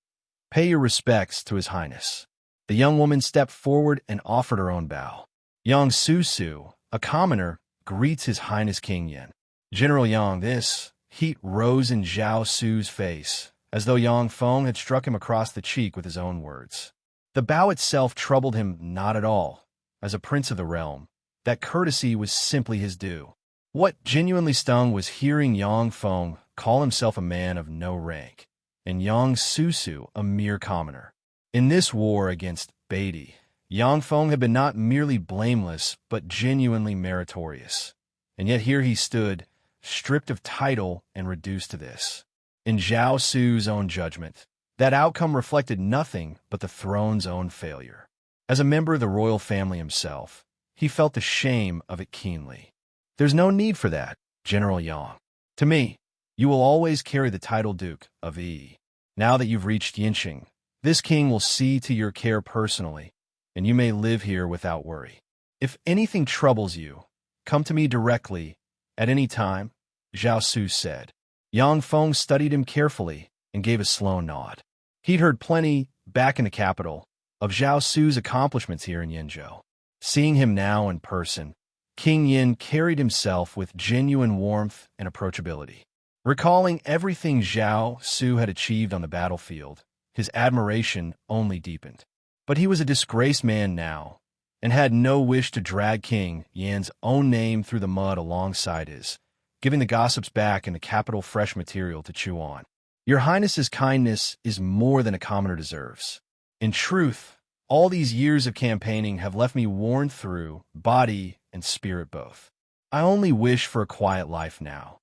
pay your respects to His Highness. The young woman stepped forward and offered her own bow. Yang Su, a commoner, greets His Highness King Yin. General Yang, this heat rose in Zhao Su's face, as though Yang Feng had struck him across the cheek with his own words. The bow itself troubled him not at all. As a prince of the realm, that courtesy was simply his due. What genuinely stung was hearing Yang Feng call himself a man of no rank, and Yang Su a mere commoner. In this war against Beatty, Yang Feng had been not merely blameless, but genuinely meritorious. And yet here he stood, stripped of title and reduced to this. In Zhao Su's own judgment, that outcome reflected nothing but the throne's own failure. As a member of the royal family himself, he felt the shame of it keenly. There's no need for that, General Yang. To me, you will always carry the title Duke of Yi. Now that you've reached Yinqing, this king will see to your care personally, and you may live here without worry. If anything troubles you, come to me directly, at any time, Zhao Su said. Yang Feng studied him carefully and gave a slow nod. He'd heard plenty, back in the capital, of Zhao Su's accomplishments here in Yinzhou. Seeing him now in person, King Yin carried himself with genuine warmth and approachability. Recalling everything Zhao Su had achieved on the battlefield, his admiration only deepened. But he was a disgraced man now, and had no wish to drag King Yin's own name through the mud alongside his, giving the gossips back in the capital fresh material to chew on. Your Highness's kindness is more than a commoner deserves. In truth, all these years of campaigning have left me worn through, body and spirit both. I only wish for a quiet life now.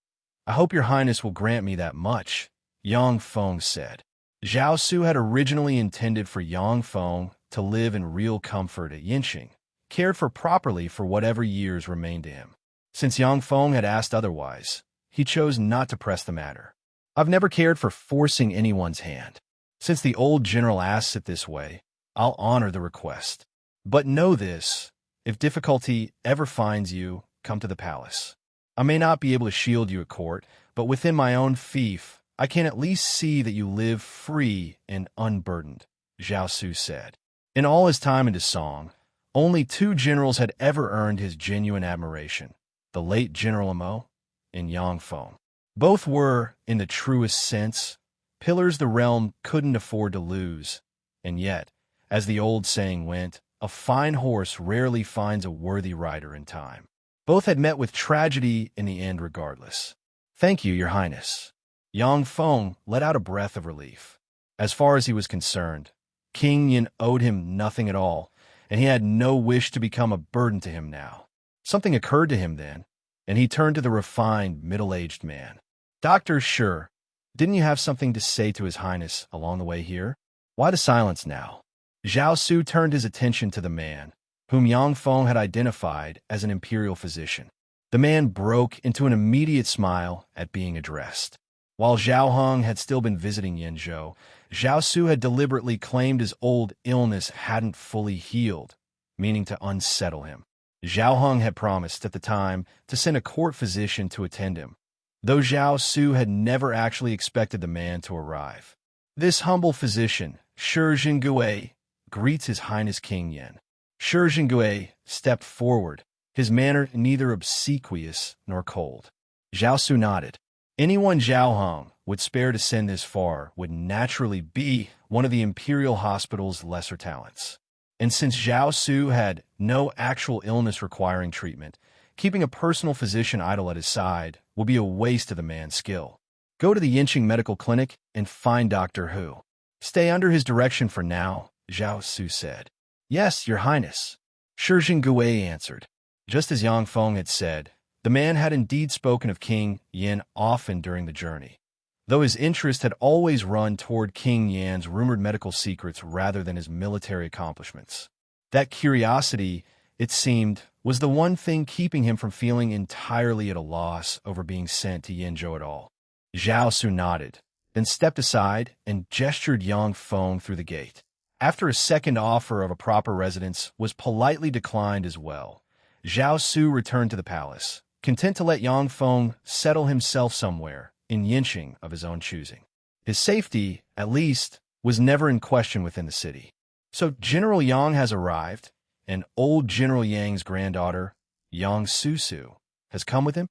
I hope your Highness will grant me that much, Yang Feng said. Zhao Su had originally intended for Yang Feng to live in real comfort at Yinqing, cared for properly for whatever years remained to him. Since Yang Feng had asked otherwise, he chose not to press the matter. I've never cared for forcing anyone's hand. Since the old general asks it this way, I'll honor the request. But know this, if difficulty ever finds you, come to the palace. I may not be able to shield you at court, but within my own fief, I can at least see that you live free and unburdened, Zhao Su said. In all his time in Desong, only two generals had ever earned his genuine admiration, the late General Amo and Yang Feng. Both were, in the truest sense, pillars the realm couldn't afford to lose. And yet, as the old saying went, a fine horse rarely finds a worthy rider in time. Both had met with tragedy in the end regardless. "Thank you, Your Highness." Yang Feng let out a breath of relief. As far as he was concerned, King Yin owed him nothing at all, and he had no wish to become a burden to him now. Something occurred to him then, and he turned to the refined, middle-aged man. "Doctor, sure. Didn't you have something to say to His Highness along the way here? Why the silence now?" Zhao Su turned his attention to the man, whom Yang Feng had identified as an imperial physician. The man broke into an immediate smile at being addressed. While Zhao Hong had still been visiting Yenzhou, Zhao Su had deliberately claimed his old illness hadn't fully healed, meaning to unsettle him. Zhao Hong had promised at the time to send a court physician to attend him, though Zhao Su had never actually expected the man to arrive. This humble physician, Shi Jingui, greets His Highness King Yin. Shi Jingui stepped forward, his manner neither obsequious nor cold. Zhao Su nodded. Anyone Zhao Hong would spare to send this far would naturally be one of the imperial hospital's lesser talents. And since Zhao Su had no actual illness requiring treatment, keeping a personal physician idle at his side would be a waste of the man's skill. Go to the Yinqing Medical Clinic and find Dr. Hu. Stay under his direction for now, Zhao Su said. Yes, Your Highness, Shi Jingui answered. Just as Yang Feng had said, the man had indeed spoken of King Yin often during the journey, though his interest had always run toward King Yan's rumored medical secrets rather than his military accomplishments. That curiosity, it seemed, was the one thing keeping him from feeling entirely at a loss over being sent to Yenzhou at all. Zhao Su nodded, then stepped aside and gestured Yang Feng through the gate. After a second offer of a proper residence was politely declined as well, Zhao Su returned to the palace, content to let Yang Feng settle himself somewhere in Yinqing of his own choosing. His safety, at least, was never in question within the city. So General Yang has arrived, and old General Yang's granddaughter, Yang Susu, has come with him?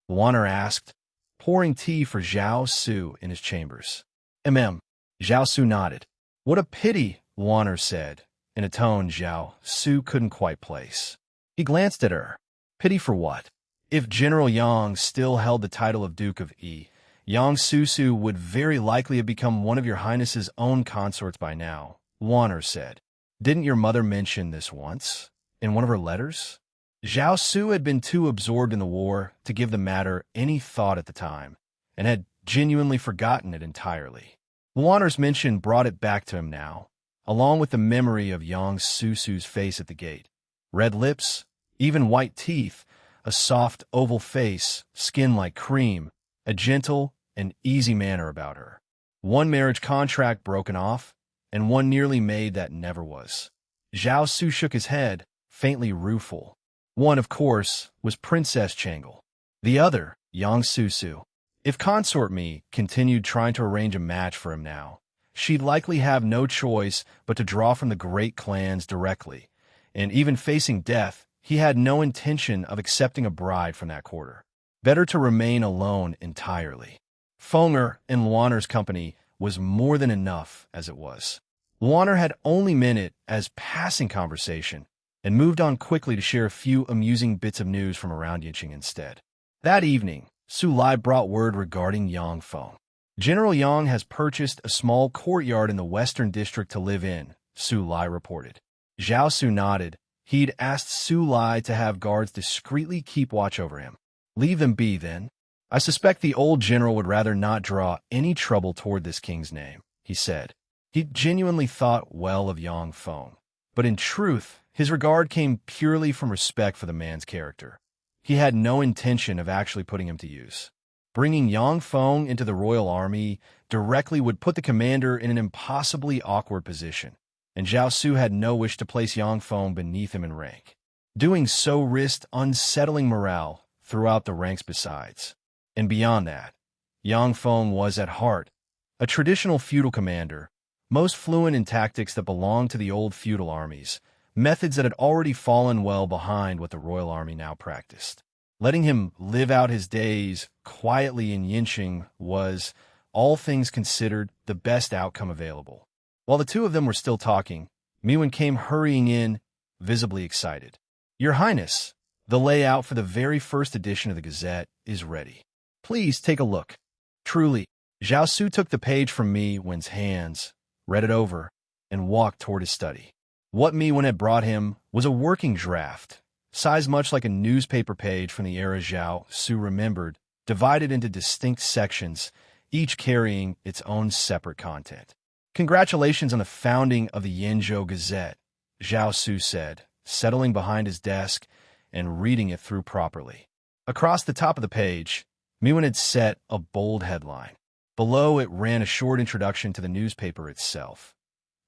Wanner asked, pouring tea for Zhao Su in his chambers. Zhao Su nodded. What a pity, Wanner said, in a tone Zhao Su couldn't quite place. He glanced at her. Pity for what? If General Yang still held the title of Duke of Yi, Yang Susu would very likely have become one of Your Highness's own consorts by now, Wanner said. Didn't your mother mention this once, in one of her letters? Zhao Su had been too absorbed in the war to give the matter any thought at the time, and had genuinely forgotten it entirely. Wanner's mention brought it back to him now, along with the memory of Yang Susu's face at the gate. Red lips, even white teeth, a soft oval face, skin like cream, a gentle and easy manner about her. One marriage contract broken off, and one nearly made that never was. Zhao Su shook his head, faintly rueful. One, of course, was Princess Changle. The other, Yang Susu. If Consort Mi continued trying to arrange a match for him now, she'd likely have no choice but to draw from the great clans directly, and even facing death, he had no intention of accepting a bride from that quarter. Better to remain alone entirely. Fenger in Luaner's company was more than enough as it was. Luaner had only meant it as passing conversation, and moved on quickly to share a few amusing bits of news from around Yinqing instead. That evening, Su Lai brought word regarding Yang Feng. General Yang has purchased a small courtyard in the western district to live in, Su Lai reported. Zhao Su nodded. He'd asked Su Lai to have guards discreetly keep watch over him. Leave them be, then. I suspect the old general would rather not draw any trouble toward this king's name, he said. He genuinely thought well of Yang Feng, but in truth, his regard came purely from respect for the man's character. He had no intention of actually putting him to use. Bringing Yang Feng into the royal army directly would put the commander in an impossibly awkward position, and Zhao Su had no wish to place Yang Feng beneath him in rank. Doing so risked unsettling morale throughout the ranks besides. And beyond that, Yang Feng was at heart a traditional feudal commander, most fluent in tactics that belonged to the old feudal armies, methods that had already fallen well behind what the royal army now practiced. Letting him live out his days quietly in Yinqing was, all things considered, the best outcome available. While the two of them were still talking, Miwin came hurrying in, visibly excited. Your Highness, the layout for the very first edition of the Gazette is ready. Please take a look. Truly, Zhao Su took the page from Miwin's hands, read it over, and walked toward his study. What Miwin had brought him was a working draft, sized much like a newspaper page from the era Zhao Su remembered, divided into distinct sections, each carrying its own separate content. Congratulations on the founding of the Yinzhou Gazette, Zhao Su said, settling behind his desk and reading it through properly. Across the top of the page, Miwin had set a bold headline. Below it ran a short introduction to the newspaper itself.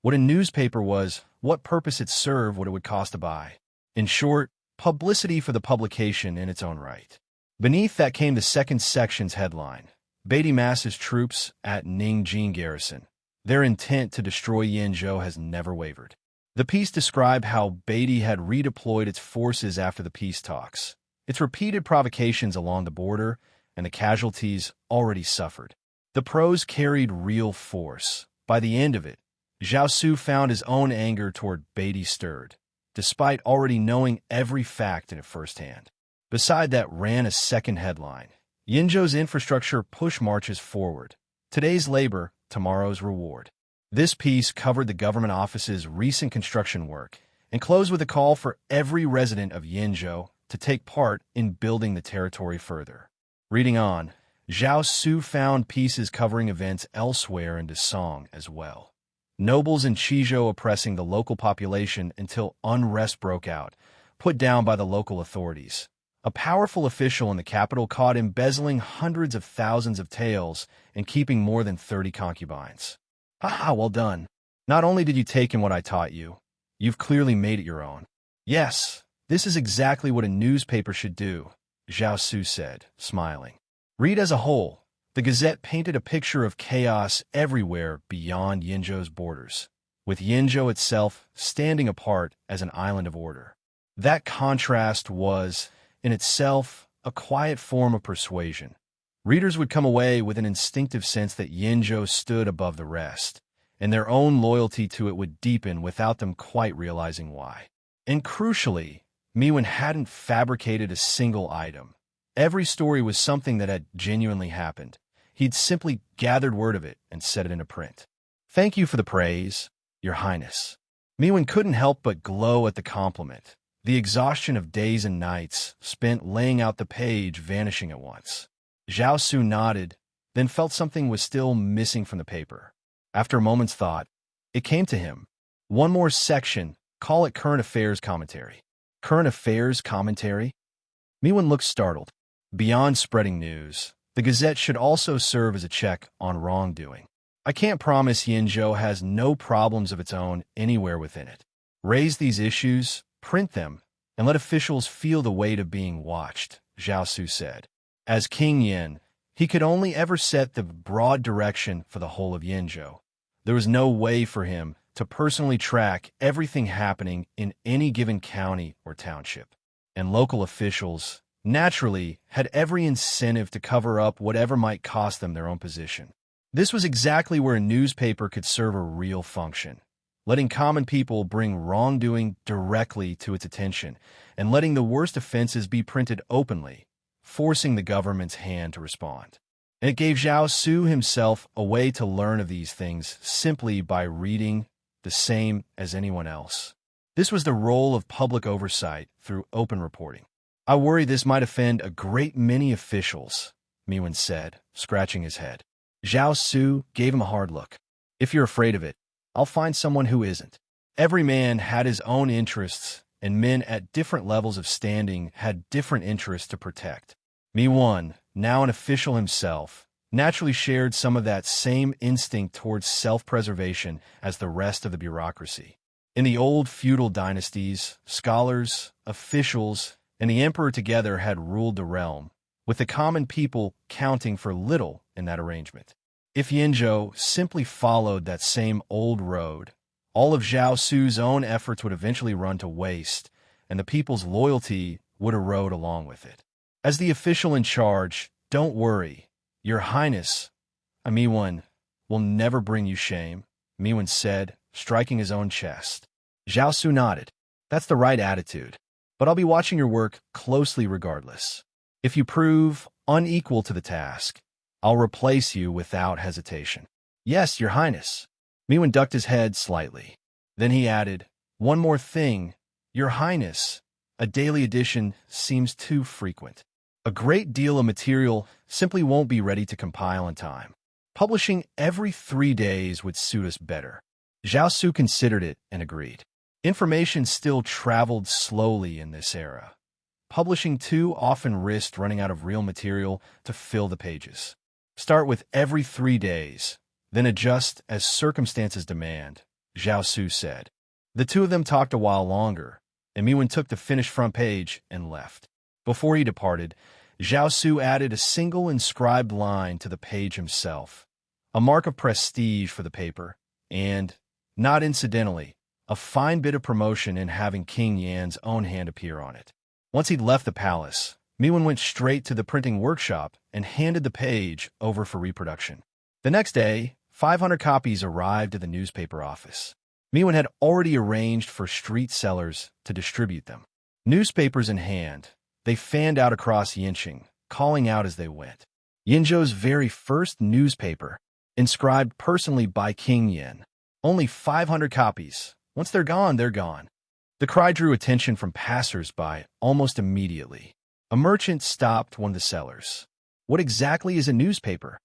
What a newspaper was, what purpose it served, what it would cost to buy. In short, publicity for the publication in its own right. Beneath that came the second section's headline, Beatty masses troops at Ningjing Garrison. Their intent to destroy Yinzhou has never wavered. The piece described how Beatty had redeployed its forces after the peace talks, its repeated provocations along the border, and the casualties already suffered. The prose carried real force. By the end of it, Zhao Su found his own anger toward Beatty stirred, despite already knowing every fact in it firsthand. Beside that ran a second headline, Yinzhou's infrastructure push marches forward. Today's labor, tomorrow's reward. This piece covered the government office's recent construction work and closed with a call for every resident of Yinzhou to take part in building the territory further. Reading on, Zhao Su found pieces covering events elsewhere in Desong as well. Nobles in Qizhou oppressing the local population until unrest broke out, put down by the local authorities. A powerful official in the capital caught embezzling hundreds of thousands of taels and keeping more than 30 concubines. Haha, well done. Not only did you take in what I taught you, you've clearly made it your own. Yes, this is exactly what a newspaper should do, Zhao Su said, smiling. Read as a whole. The Gazette painted a picture of chaos everywhere beyond Yinzhou's borders, with Yinzhou itself standing apart as an island of order. That contrast was, in itself, a quiet form of persuasion. Readers would come away with an instinctive sense that Yinzhou stood above the rest, and their own loyalty to it would deepen without them quite realizing why. And crucially, Miwin hadn't fabricated a single item. Every story was something that had genuinely happened. He'd simply gathered word of it and set it into print. Thank you for the praise, Your Highness. Miwin couldn't help but glow at the compliment, the exhaustion of days and nights spent laying out the page vanishing at once. Zhao Su nodded, then felt something was still missing from the paper. After a moment's thought, it came to him. One more section, call it current affairs commentary. Current affairs commentary? Miwin looked startled. Beyond spreading news, the Gazette should also serve as a check on wrongdoing. I can't promise Yinzhou has no problems of its own anywhere within it. Raise these issues, print them, and let officials feel the weight of being watched, Zhao Su said. As King Yin, he could only ever set the broad direction for the whole of Yinzhou. There was no way for him to personally track everything happening in any given county or township. And local officials, naturally, had every incentive to cover up whatever might cost them their own position. This was exactly where a newspaper could serve a real function, letting common people bring wrongdoing directly to its attention and letting the worst offenses be printed openly, forcing the government's hand to respond. And it gave Zhao Su himself a way to learn of these things simply by reading the same as anyone else. This was the role of public oversight through open reporting. I worry this might offend a great many officials, Miwin said, scratching his head. Zhao Su gave him a hard look. If you're afraid of it, I'll find someone who isn't. Every man had his own interests, and men at different levels of standing had different interests to protect. Miwin, now an official himself, naturally shared some of that same instinct towards self-preservation as the rest of the bureaucracy. In the old feudal dynasties, scholars, officials, and the emperor together had ruled the realm, with the common people counting for little in that arrangement. If Yinzhou simply followed that same old road, all of Zhao Su's own efforts would eventually run to waste, and the people's loyalty would erode along with it. As the official in charge, don't worry, Your Highness, Miwon will never bring you shame, Miwon said, striking his own chest. Zhao Su nodded. That's the right attitude. But I'll be watching your work closely regardless. If you prove unequal to the task, I'll replace you without hesitation. Yes, Your Highness. Miwon ducked his head slightly. Then he added, one more thing, Your Highness. A daily edition seems too frequent. A great deal of material simply won't be ready to compile in time. Publishing every 3 days would suit us better. Zhao Su considered it and agreed. Information still traveled slowly in this era. Publishing too often risked running out of real material to fill the pages. Start with every 3 days, then adjust as circumstances demand, Zhao Su said. The two of them talked a while longer, and Miwon took the finished front page and left. Before he departed, Zhao Su added a single inscribed line to the page himself, a mark of prestige for the paper, and, not incidentally, a fine bit of promotion in having King Yan's own hand appear on it. Once he'd left the palace, Miwon went straight to the printing workshop and handed the page over for reproduction. The next day, 500 copies arrived at the newspaper office. Miwon had already arranged for street sellers to distribute them. Newspapers in hand, they fanned out across Yinqing, calling out as they went. Yinzhou's very first newspaper, inscribed personally by King Yan. Only 500 copies. Once they're gone, they're gone. The cry drew attention from passers-by almost immediately. A merchant stopped one of the sellers. What exactly is a newspaper?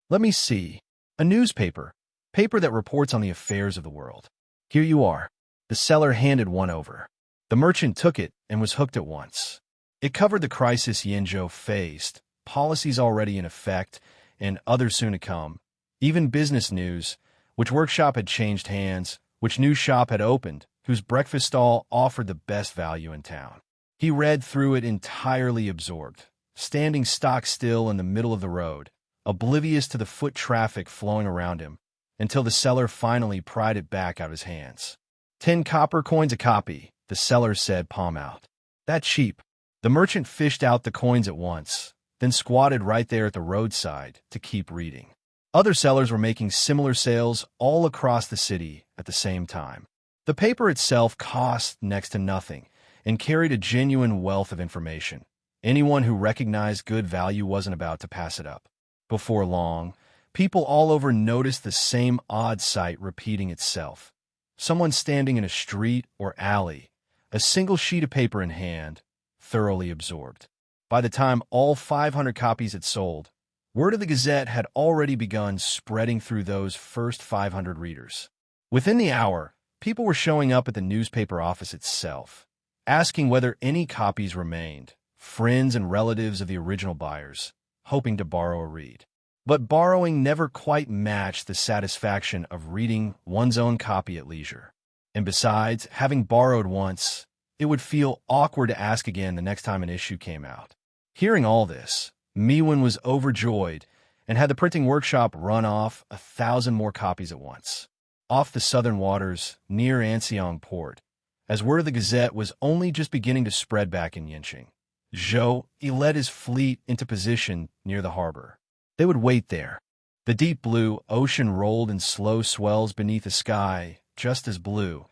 Let me see. A newspaper. Paper that reports on the affairs of the world. Here you are. The seller handed one over. The merchant took it and was hooked at once. It covered the crisis Yinzhou faced, policies already in effect, and others soon to come. Even business news, which workshop had changed hands, which new shop had opened, whose breakfast stall offered the best value in town. He read through it entirely absorbed, standing stock still in the middle of the road, oblivious to the foot traffic flowing around him, until the seller finally pried it back out of his hands. 10 copper coins a copy, the seller said, palm out. That cheap. The merchant fished out the coins at once, then squatted right there at the roadside to keep reading. Other sellers were making similar sales all across the city at the same time. The paper itself cost next to nothing and carried a genuine wealth of information. Anyone who recognized good value wasn't about to pass it up. Before long, people all over noticed the same odd sight repeating itself. Someone standing in a street or alley, a single sheet of paper in hand, thoroughly absorbed. By the time all 500 copies had sold, word of the Gazette had already begun spreading through those first 500 readers. Within the hour, people were showing up at the newspaper office itself, asking whether any copies remained, friends and relatives of the original buyers, hoping to borrow a read. But borrowing never quite matched the satisfaction of reading one's own copy at leisure. And besides, having borrowed once, it would feel awkward to ask again the next time an issue came out. Hearing all this, Miwon was overjoyed and had the printing workshop run off 1,000 more copies at once. Off the southern waters, near Anseong port, as word of the Gazette was only just beginning to spread back in Yinqing. Zhou, he led his fleet into position near the harbor. They would wait there. The deep blue ocean rolled in slow swells beneath a sky just as blue,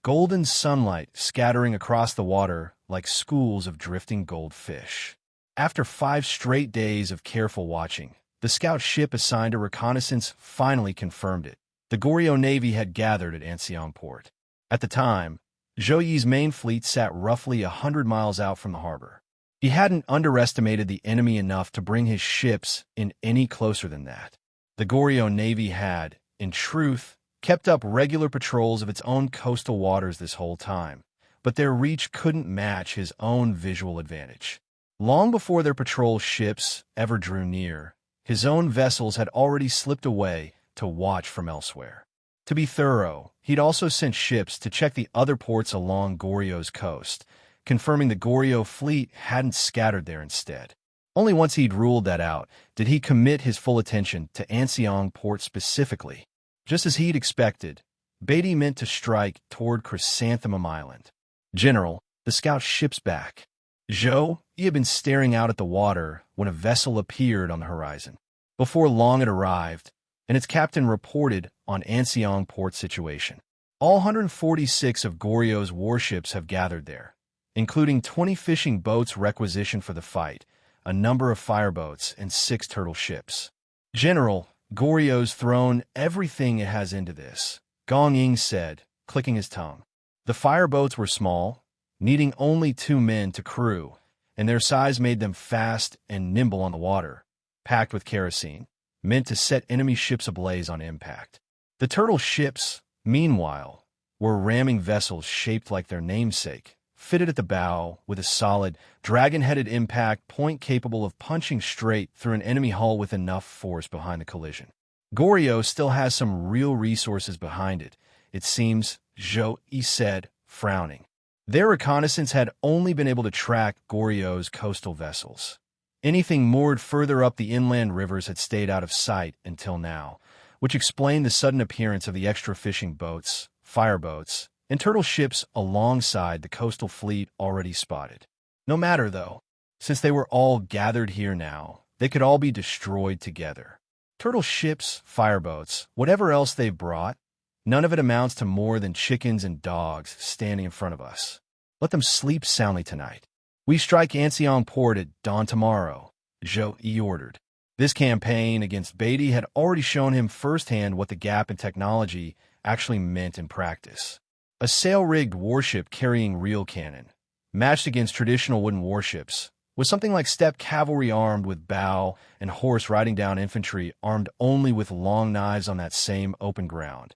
golden sunlight scattering across the water like schools of drifting goldfish. After 5 straight days of careful watching, the scout ship assigned to reconnaissance finally confirmed it. The Goryeo Navy had gathered at Anseong port. At the time, Zhou Yi's main fleet sat roughly 100 miles out from the harbor. He hadn't underestimated the enemy enough to bring his ships in any closer than that. The Goryeo Navy had, in truth, kept up regular patrols of its own coastal waters this whole time, but their reach couldn't match his own visual advantage. Long before their patrol ships ever drew near, his own vessels had already slipped away to watch from elsewhere. To be thorough, he'd also sent ships to check the other ports along Goryeo's coast, confirming the Goryeo fleet hadn't scattered there instead. Only once he'd ruled that out did he commit his full attention to Anseong port specifically. Just as he'd expected, Beatty meant to strike toward Chrysanthemum Island. General, the scout ship's back. Zhou, he had been staring out at the water when a vessel appeared on the horizon. Before long it arrived, and its captain reported on Anseong port situation. All 146 of Goryo's warships have gathered there, including 20 fishing boats requisitioned for the fight, a number of fireboats, and 6 turtle ships. General, Goryo's thrown everything it has into this, Gong Ying said, clicking his tongue. The fireboats were small, needing only 2 men to crew, and their size made them fast and nimble on the water, packed with kerosene, meant to set enemy ships ablaze on impact. The turtle ships, meanwhile, were ramming vessels shaped like their namesake, fitted at the bow with a solid, dragon-headed impact point capable of punching straight through an enemy hull with enough force behind the collision. Goryo still has some real resources behind it, it seems, Zhou Yi said, frowning. Their reconnaissance had only been able to track Goryo's coastal vessels. Anything moored further up the inland rivers had stayed out of sight until now, which explained the sudden appearance of the extra fishing boats, fireboats, and turtle ships alongside the coastal fleet already spotted. No matter, though, since they were all gathered here now, they could all be destroyed together. Turtle ships, fireboats, whatever else they've brought, none of it amounts to more than chickens and dogs standing in front of us. Let them sleep soundly tonight. We strike Anseong port at dawn tomorrow, Zhou Yi ordered. This campaign against Beatty had already shown him firsthand what the gap in technology actually meant in practice. A sail-rigged warship carrying real cannon, matched against traditional wooden warships, was something like steppe cavalry armed with bow and horse riding down infantry armed only with long knives on that same open ground,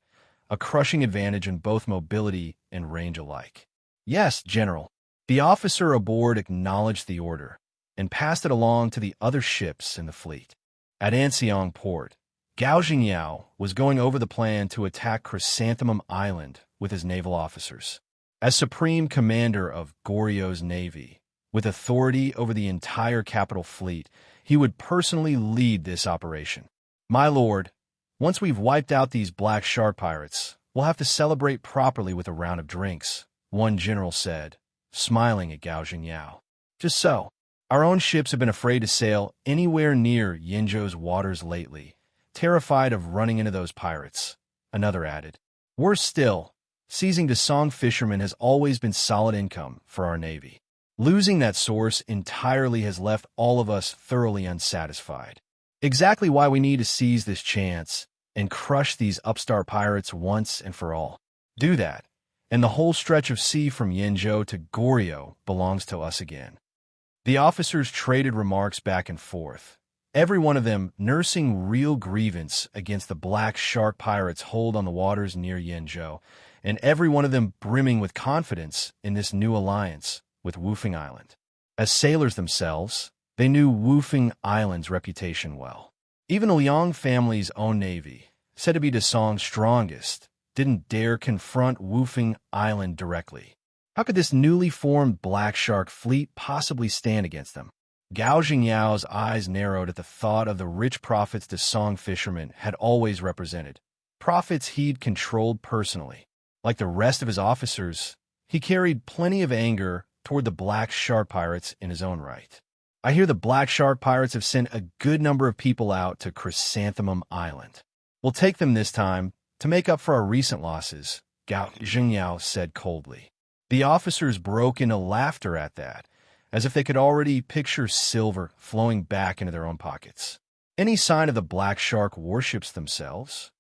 a crushing advantage in both mobility and range alike. Yes, General. The officer aboard acknowledged the order and passed it along to the other ships in the fleet. At Anseong port, Gao Jingyao was going over the plan to attack Chrysanthemum Island with his naval officers. As supreme commander of Goryo's navy, with authority over the entire capital fleet, he would personally lead this operation. My lord, once we've wiped out these black shark pirates, we'll have to celebrate properly with a round of drinks, one general said, smiling at Gao Jingyao. Just so. Our own ships have been afraid to sail anywhere near Yinzhou's waters lately, terrified of running into those pirates, another added. Worse still, seizing Dasong fishermen has always been solid income for our navy. Losing that source entirely has left all of us thoroughly unsatisfied. Exactly why we need to seize this chance and crush these upstart pirates once and for all. Do that, and the whole stretch of sea from Yinzhou to Goryo belongs to us again. The officers traded remarks back and forth, every one of them nursing real grievance against the black shark pirates' hold on the waters near Yinzhou, and every one of them brimming with confidence in this new alliance with Wufeng Island. As sailors themselves, they knew Wufeng Island's reputation well. Even the Liang family's own navy, said to be Dasong's strongest, didn't dare confront Wufeng Island directly. How could this newly formed black shark fleet possibly stand against them? Gao Jingyao's eyes narrowed at the thought of the rich profits Dasong fishermen had always represented, profits he'd controlled personally. Like the rest of his officers, he carried plenty of anger toward the black shark pirates in his own right. I hear the black shark pirates have sent a good number of people out to Chrysanthemum Island. We'll take them this time to make up for our recent losses, Gao Jingyao said coldly. The officers broke into laughter at that, as if they could already picture silver flowing back into their own pockets. Any sign of the black shark warships themselves?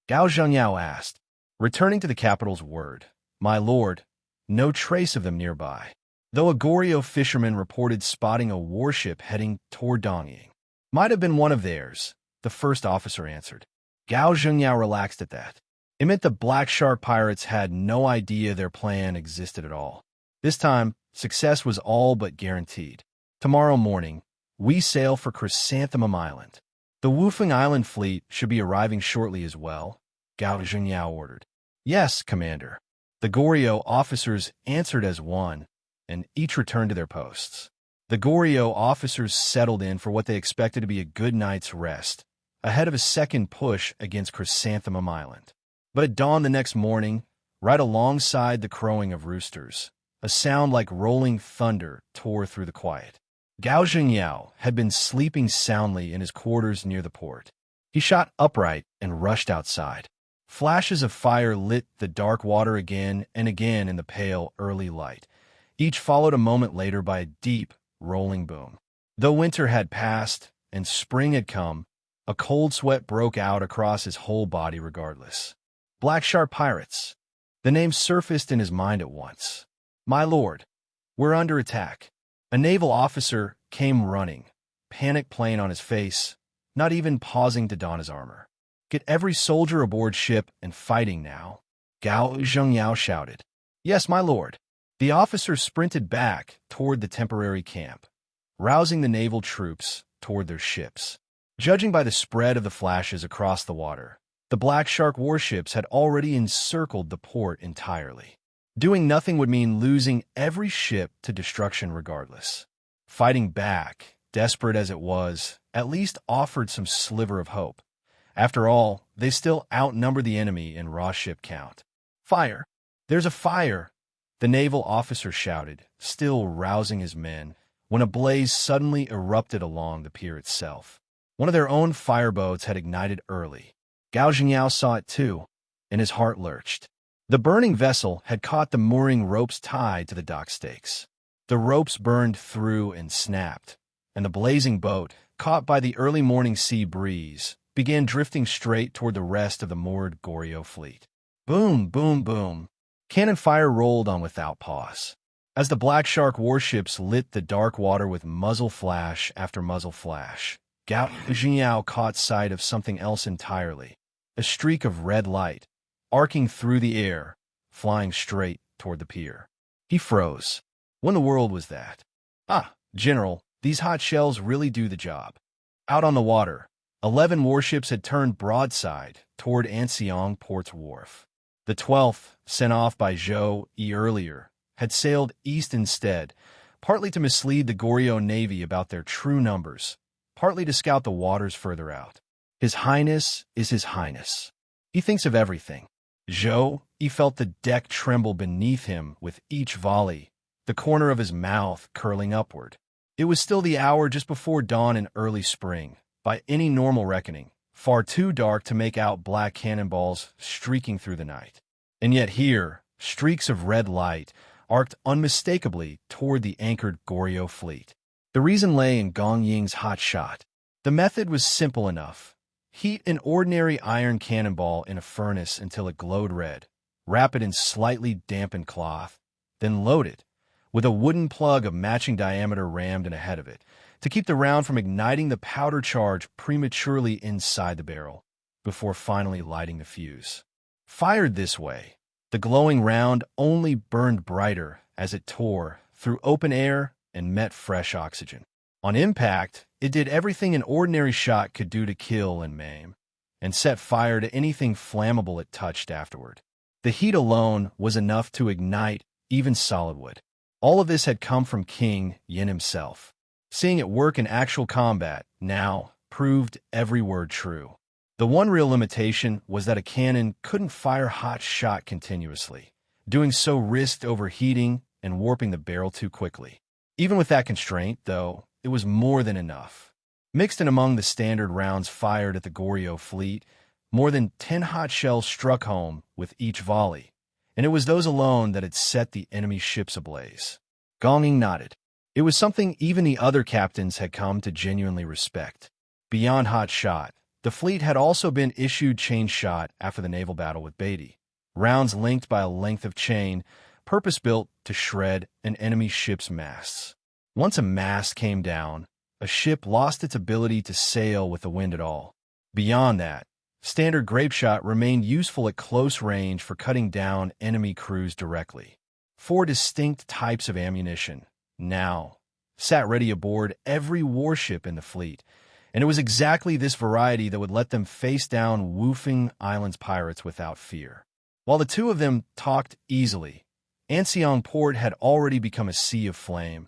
Gao Jingyao asked, returning to the capital's word. My lord, no trace of them nearby, though a Goryo fisherman reported spotting a warship heading toward Dongying. Might have been one of theirs, the first officer answered. Gao Jingyao relaxed at that. It meant the black shark pirates had no idea their plan existed at all. This time, success was all but guaranteed. Tomorrow morning, we sail for Chrysanthemum Island. The Wufeng Island fleet should be arriving shortly as well, Gao Jingyao ordered. Yes, Commander. The Goryo officers answered as one, and each returned to their posts. The Goryo officers settled in for what they expected to be a good night's rest, ahead of a second push against Chrysanthemum Island. But at dawn the next morning, right alongside the crowing of roosters, a sound like rolling thunder tore through the quiet. Gao Zhengyao had been sleeping soundly in his quarters near the port. He shot upright and rushed outside. Flashes of fire lit the dark water again and again in the pale, early light, each followed a moment later by a deep, rolling boom. Though winter had passed and spring had come, a cold sweat broke out across his whole body regardless. Black Shark Pirates. The name surfaced in his mind at once. My lord, we're under attack. A naval officer came running, panic plain on his face, not even pausing to don his armor. Get every soldier aboard ship and fighting now, Gao Zhengyao shouted. Yes, my lord. The officer sprinted back toward the temporary camp, rousing the naval troops toward their ships. Judging by the spread of the flashes across the water, the Black Shark warships had already encircled the port entirely. Doing nothing would mean losing every ship to destruction regardless. Fighting back, desperate as it was, at least offered some sliver of hope. After all, they still outnumbered the enemy in raw ship count. Fire! There's a fire! The naval officer shouted, still rousing his men, when a blaze suddenly erupted along the pier itself. One of their own fireboats had ignited early. Gao Zhengyao saw it too, and his heart lurched. The burning vessel had caught the mooring ropes tied to the dock stakes. The ropes burned through and snapped, and the blazing boat, caught by the early morning sea breeze, began drifting straight toward the rest of the moored Goryeo fleet. Boom, boom, boom. Cannon fire rolled on without pause. As the Black Shark warships lit the dark water with muzzle flash after muzzle flash, Gao Zhengyao caught sight of something else entirely. A streak of red light, arcing through the air, flying straight toward the pier. He froze. When the world was that? Ah, General, these hot shells really do the job. Out on the water, 11 warships had turned broadside toward Anseong Port's wharf. The 12th, sent off by Zhou Yi earlier, had sailed east instead, partly to mislead the Goryeo Navy about their true numbers, partly to scout the waters further out. His Highness is His Highness. He thinks of everything. Zhou Yi felt the deck tremble beneath him with each volley, the corner of his mouth curling upward. It was still the hour just before dawn in early spring, by any normal reckoning, far too dark to make out black cannonballs streaking through the night. And yet here, streaks of red light arced unmistakably toward the anchored Goryeo fleet. The reason lay in Gong Ying's hot shot. The method was simple enough. Heat an ordinary iron cannonball in a furnace until it glowed red, wrap it in slightly dampened cloth, then load it, with a wooden plug of matching diameter rammed in ahead of it, to keep the round from igniting the powder charge prematurely inside the barrel, before finally lighting the fuse. Fired this way, the glowing round only burned brighter as it tore through open air and met fresh oxygen. On impact, it did everything an ordinary shot could do to kill and maim, and set fire to anything flammable it touched afterward. The heat alone was enough to ignite even solid wood. All of this had come from King Yin himself. Seeing it work in actual combat, now, proved every word true. The one real limitation was that a cannon couldn't fire hot shot continuously. Doing so risked overheating and warping the barrel too quickly. Even with that constraint, though, it was more than enough. Mixed in among the standard rounds fired at the Goryeo fleet, more than 10 hot shells struck home with each volley, and it was those alone that had set the enemy ships ablaze. Gong Ying nodded. It was something even the other captains had come to genuinely respect. Beyond hot shot, the fleet had also been issued chain shot after the naval battle with Beatty, rounds linked by a length of chain, purpose-built to shred an enemy ship's masts. Once a mast came down, a ship lost its ability to sail with the wind at all. Beyond that, standard grape shot remained useful at close range for cutting down enemy crews directly. 4 distinct types of ammunition, now, sat ready aboard every warship in the fleet, and it was exactly this variety that would let them face down Woofing Island's pirates without fear. While the two of them talked easily, Anseong Port had already become a sea of flame,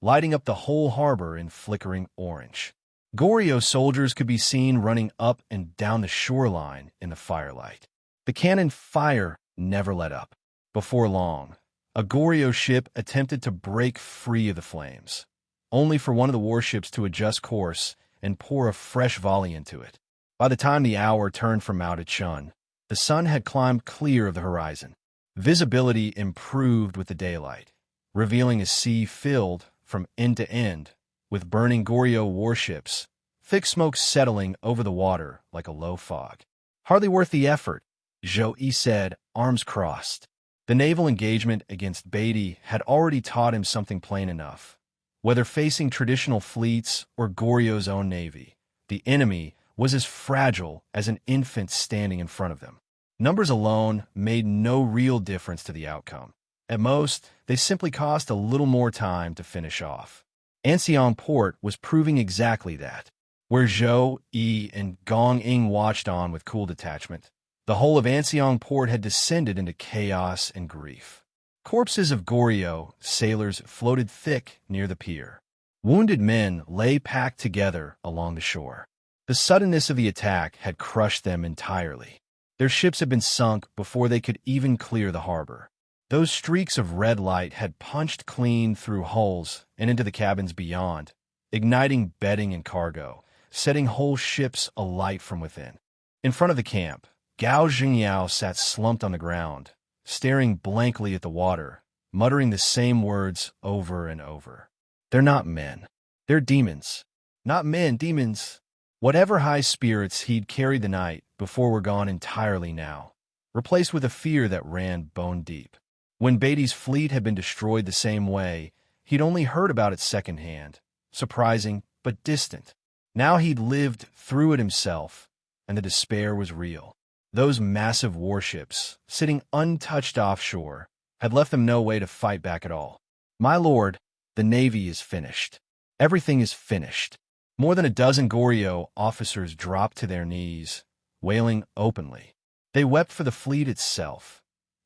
lighting up the whole harbor in flickering orange. Goryeo soldiers could be seen running up and down the shoreline in the firelight. The cannon fire never let up. Before long, a Goryeo ship attempted to break free of the flames. only for one of the warships to adjust course and pour a fresh volley into it. By the time the hour turned from Mao to Chun, the sun had climbed clear of the horizon. Visibility improved with the daylight, revealing a sea filled, from end to end, with burning Goryeo warships, thick smoke settling over the water like a low fog. Hardly worth the effort, Zhou said, arms crossed. The naval engagement against Beatty had already taught him something plain enough. Whether facing traditional fleets or Goryeo's own navy, the enemy was as fragile as an infant standing in front of them. Numbers alone made no real difference to the outcome. At most, they simply cost a little more time to finish off. Anseong Port was proving exactly that. Where Zhou, Yi, and Gong Ing watched on with cool detachment, the whole of Anseong Port had descended into chaos and grief. Corpses of Goryeo sailors floated thick near the pier. Wounded men lay packed together along the shore. The suddenness of the attack had crushed them entirely. Their ships had been sunk before they could even clear the harbor. Those streaks of red light had punched clean through hulls and into the cabins beyond, igniting bedding and cargo, setting whole ships alight from within. In front of the camp, Gao Jingyao sat slumped on the ground, staring blankly at the water, muttering the same words over and over. They're not men. They're demons. Not men, demons. Whatever high spirits he'd carried the night before were gone entirely now, replaced with a fear that ran bone deep. When Beatty's fleet had been destroyed the same way, he'd only heard about it secondhand, surprising but distant. Now he'd lived through it himself, and the despair was real. Those massive warships, sitting untouched offshore, had left them no way to fight back at all. My lord, the Navy is finished. Everything is finished. More than a dozen Goryeo officers dropped to their knees, wailing openly. They wept for the fleet itself.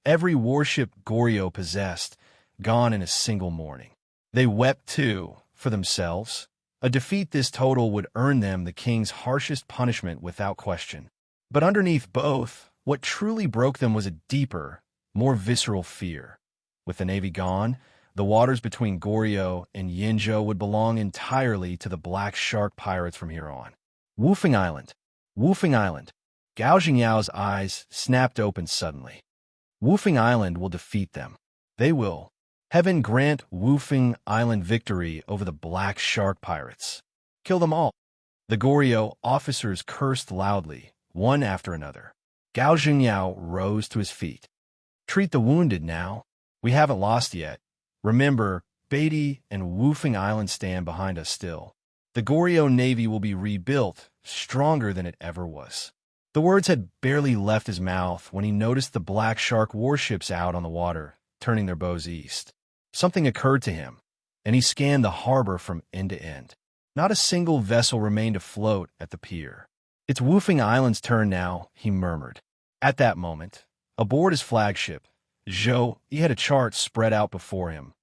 Every warship Goryeo possessed, gone in a single morning. They wept, too, for themselves. A defeat this total would earn them the king's harshest punishment without question. But underneath both, what truly broke them was a deeper, more visceral fear. With the Navy gone, the waters between Goryeo and Yinzhou would belong entirely to the Black Shark pirates from here on. Woofing Island. Woofing Island. Gao Jingyao's eyes snapped open suddenly. Woofing Island will defeat them. They will. Heaven grant Woofing Island victory over the Black Shark pirates. Kill them all. The Goryeo officers cursed loudly, one after another. Gao Jingyao rose to his feet. Treat the wounded now. We haven't lost yet. Remember, Beatty and Woofing Island stand behind us still. The Goryeo Navy will be rebuilt, stronger than it ever was. The words had barely left his mouth when he noticed the Black Shark warships out on the water, turning their bows east. Something occurred to him, and he scanned the harbor from end to end. Not a single vessel remained afloat at the pier. It's Woofing Island's turn now, he murmured. At that moment, aboard his flagship, Zhou, he had a chart spread out before him,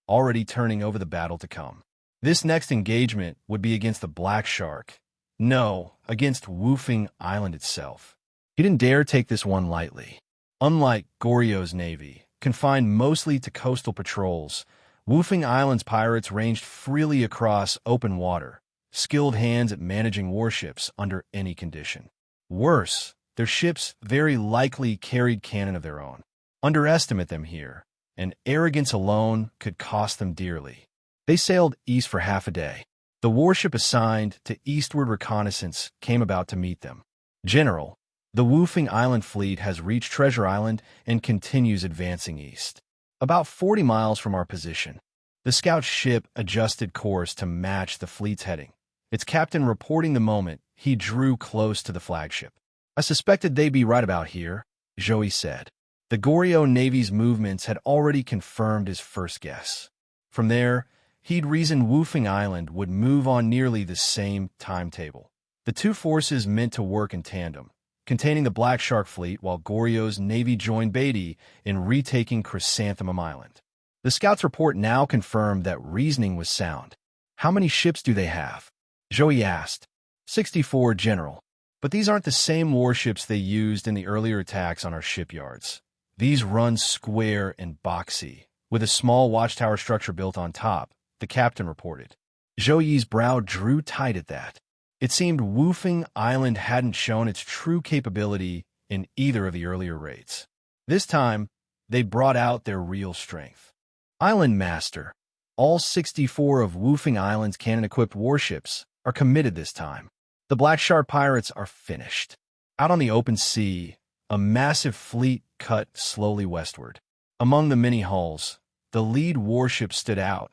already turning over the battle to come. This next engagement would be against the Black Shark. No, against Woofing Island itself. He didn't dare take this one lightly. Unlike Goryeo's navy, confined mostly to coastal patrols, Woofing Island's pirates ranged freely across open water, skilled hands at managing warships under any condition. Worse, their ships very likely carried cannon of their own. Underestimate them here, and arrogance alone could cost them dearly. They sailed east for half a day. The warship assigned to eastward reconnaissance came about to meet them. General, the Woofing Island fleet has reached Treasure Island and continues advancing east. About 40 miles from our position. The scout ship adjusted course to match the fleet's heading. Its captain reporting the moment he drew close to the flagship. I suspected they'd be right about here, Zhou said. The Goryeo Navy's movements had already confirmed his first guess. From there, he'd reasoned Woofing Island would move on nearly the same timetable. The two forces meant to work in tandem, containing the Black Shark fleet while Goryeo's navy joined Beatty in retaking Chrysanthemum Island. The scout's report now confirmed that reasoning was sound. How many ships do they have? Zhou asked. 64, General. But these aren't the same warships they used in the earlier attacks on our shipyards. These run square and boxy, with a small watchtower structure built on top, the captain reported. Zhou Yi's brow drew tight at that. It seemed Wufeng Island hadn't shown its true capability in either of the earlier raids. This time, they brought out their real strength. Island Master. All 64 of Wufeng Island's cannon-equipped warships are committed this time. The Black Shark pirates are finished. Out on the open sea, a massive fleet cut slowly westward. Among the many hulls, the lead warship stood out,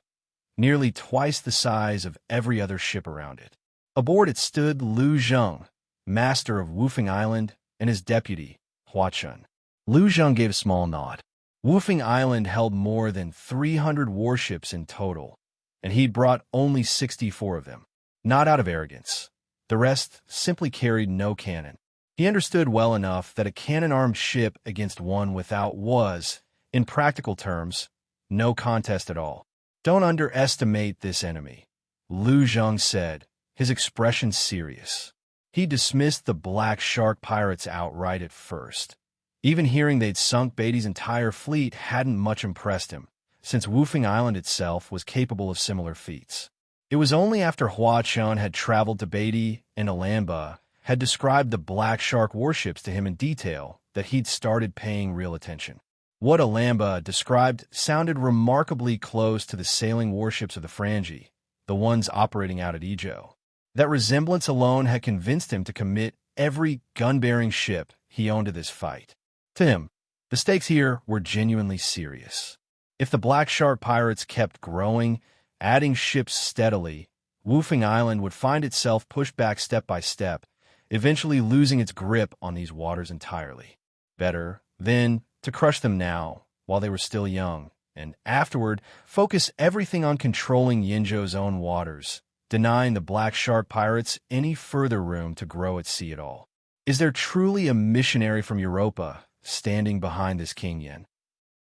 nearly twice the size of every other ship around it. Aboard it stood Lu Zheng, master of Wufeng Island, and his deputy, Hua Chun. Lu Zheng gave a small nod. Wufeng Island held more than 300 warships in total, and he'd brought only 64 of them. Not out of arrogance. The rest simply carried no cannon. He understood well enough that a cannon-armed ship against one without was, in practical terms, no contest at all. Don't underestimate this enemy, Lu Zheng said, his expression serious. He dismissed the Black Shark pirates outright at first. Even hearing they'd sunk Beatty's entire fleet hadn't much impressed him, since Wufeng Island itself was capable of similar feats. It was only after Hua Chun had traveled to Beatty and Alamba, had described the Black Shark warships to him in detail, that he'd started paying real attention. What Alamba described sounded remarkably close to the sailing warships of the Frangi, the ones operating out at Ijo. That resemblance alone had convinced him to commit every gun-bearing ship he owned to this fight. To him, the stakes here were genuinely serious. If the Black Shark pirates kept growing, adding ships steadily, Wufeng Island would find itself pushed back step by step, eventually losing its grip on these waters entirely. Better, then, to crush them now, while they were still young, and afterward focus everything on controlling Yinzhou's own waters, denying the Black Shark pirates any further room to grow at sea at all. Is there truly a missionary from Europa standing behind this King Yin?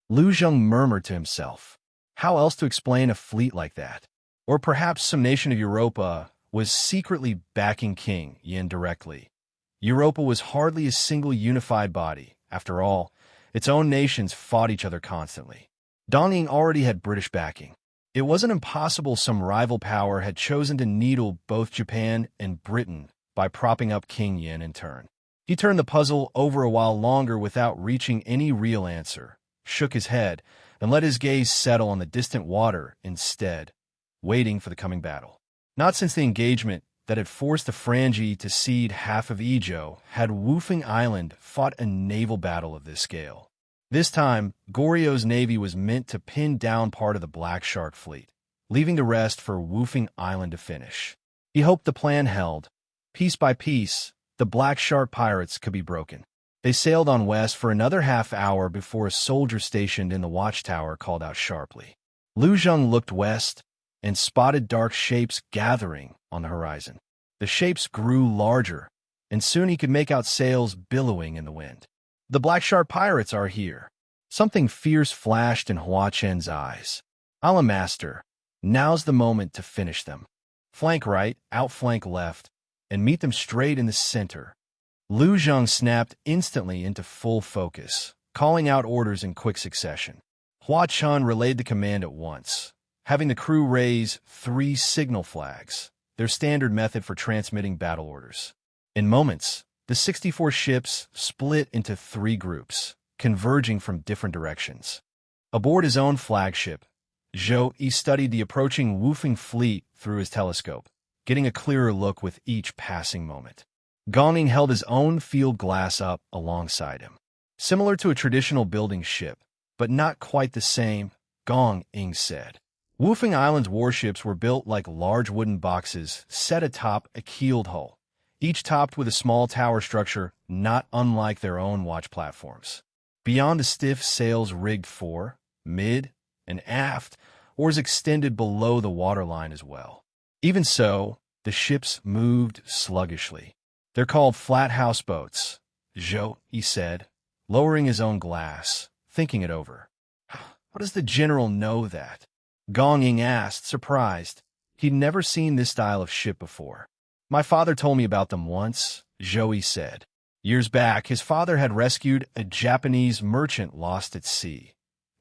Lu Zheng murmured to himself. How else to explain a fleet like that? Or perhaps some nation of Europa was secretly backing King Yin directly. Europa was hardly a single unified body. After all, its own nations fought each other constantly. Dongying already had British backing. It wasn't impossible some rival power had chosen to needle both Japan and Britain by propping up King Yin in turn. He turned the puzzle over a while longer without reaching any real answer, shook his head, and let his gaze settle on the distant water instead, waiting for the coming battle. Not since the engagement that had forced the Frangi to cede half of Ijo had Wufeng Island fought a naval battle of this scale. This time, Goryo's navy was meant to pin down part of the Black Shark fleet, leaving the rest for Wufeng Island to finish. He hoped the plan held. Piece by piece, the Black Shark pirates could be broken. They sailed on west for another half hour before a soldier stationed in the watchtower called out sharply. Lu Zheng looked west and spotted dark shapes gathering on the horizon. The shapes grew larger, and soon he could make out sails billowing in the wind. The Black Shark pirates are here. Something fierce flashed in Hua Chen's eyes. Allah Master, now's the moment to finish them. Flank right, outflank left, and meet them straight in the center. Lu Zheng snapped instantly into full focus, calling out orders in quick succession. Hua Chun relayed the command at once, having the crew raise 3 signal flags, their standard method for transmitting battle orders. In moments, the 64 ships split into 3 groups, converging from different directions. Aboard his own flagship, Zhou Yi studied the approaching Wufeng fleet through his telescope, getting a clearer look with each passing moment. Dongying held his own field glass up alongside him. Similar to a traditional building ship, but not quite the same, Dongying said. Wufeng Island's warships were built like large wooden boxes set atop a keeled hull, each topped with a small tower structure not unlike their own watch platforms. Beyond the stiff sails rigged fore, mid, and aft, oars extended below the waterline as well. Even so, the ships moved sluggishly. They're called flat houseboats, Zhou Yi said, lowering his own glass, thinking it over. How does the general know that? Dongying asked, surprised. He'd never seen this style of ship before. My father told me about them once, Zhou Yi said. Years back, his father had rescued a Japanese merchant lost at sea.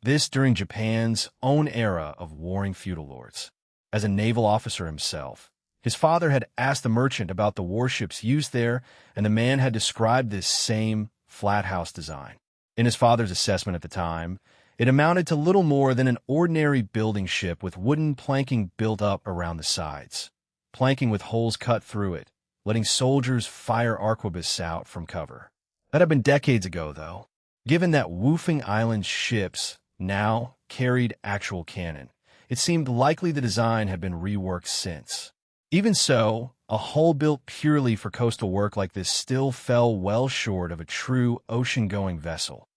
This during Japan's own era of warring feudal lords. as a naval officer himself. His father had asked the merchant about the warships used there, and the man had described this same flat house design. In his father's assessment at the time, it amounted to little more than an ordinary building ship with wooden planking built up around the sides, planking with holes cut through it, letting soldiers fire arquebuses out from cover. That had been decades ago, though. Given that Woofing Island's ships now carried actual cannon, it seemed likely the design had been reworked since. Even so, a hull built purely for coastal work like this still fell well short of a true ocean-going vessel.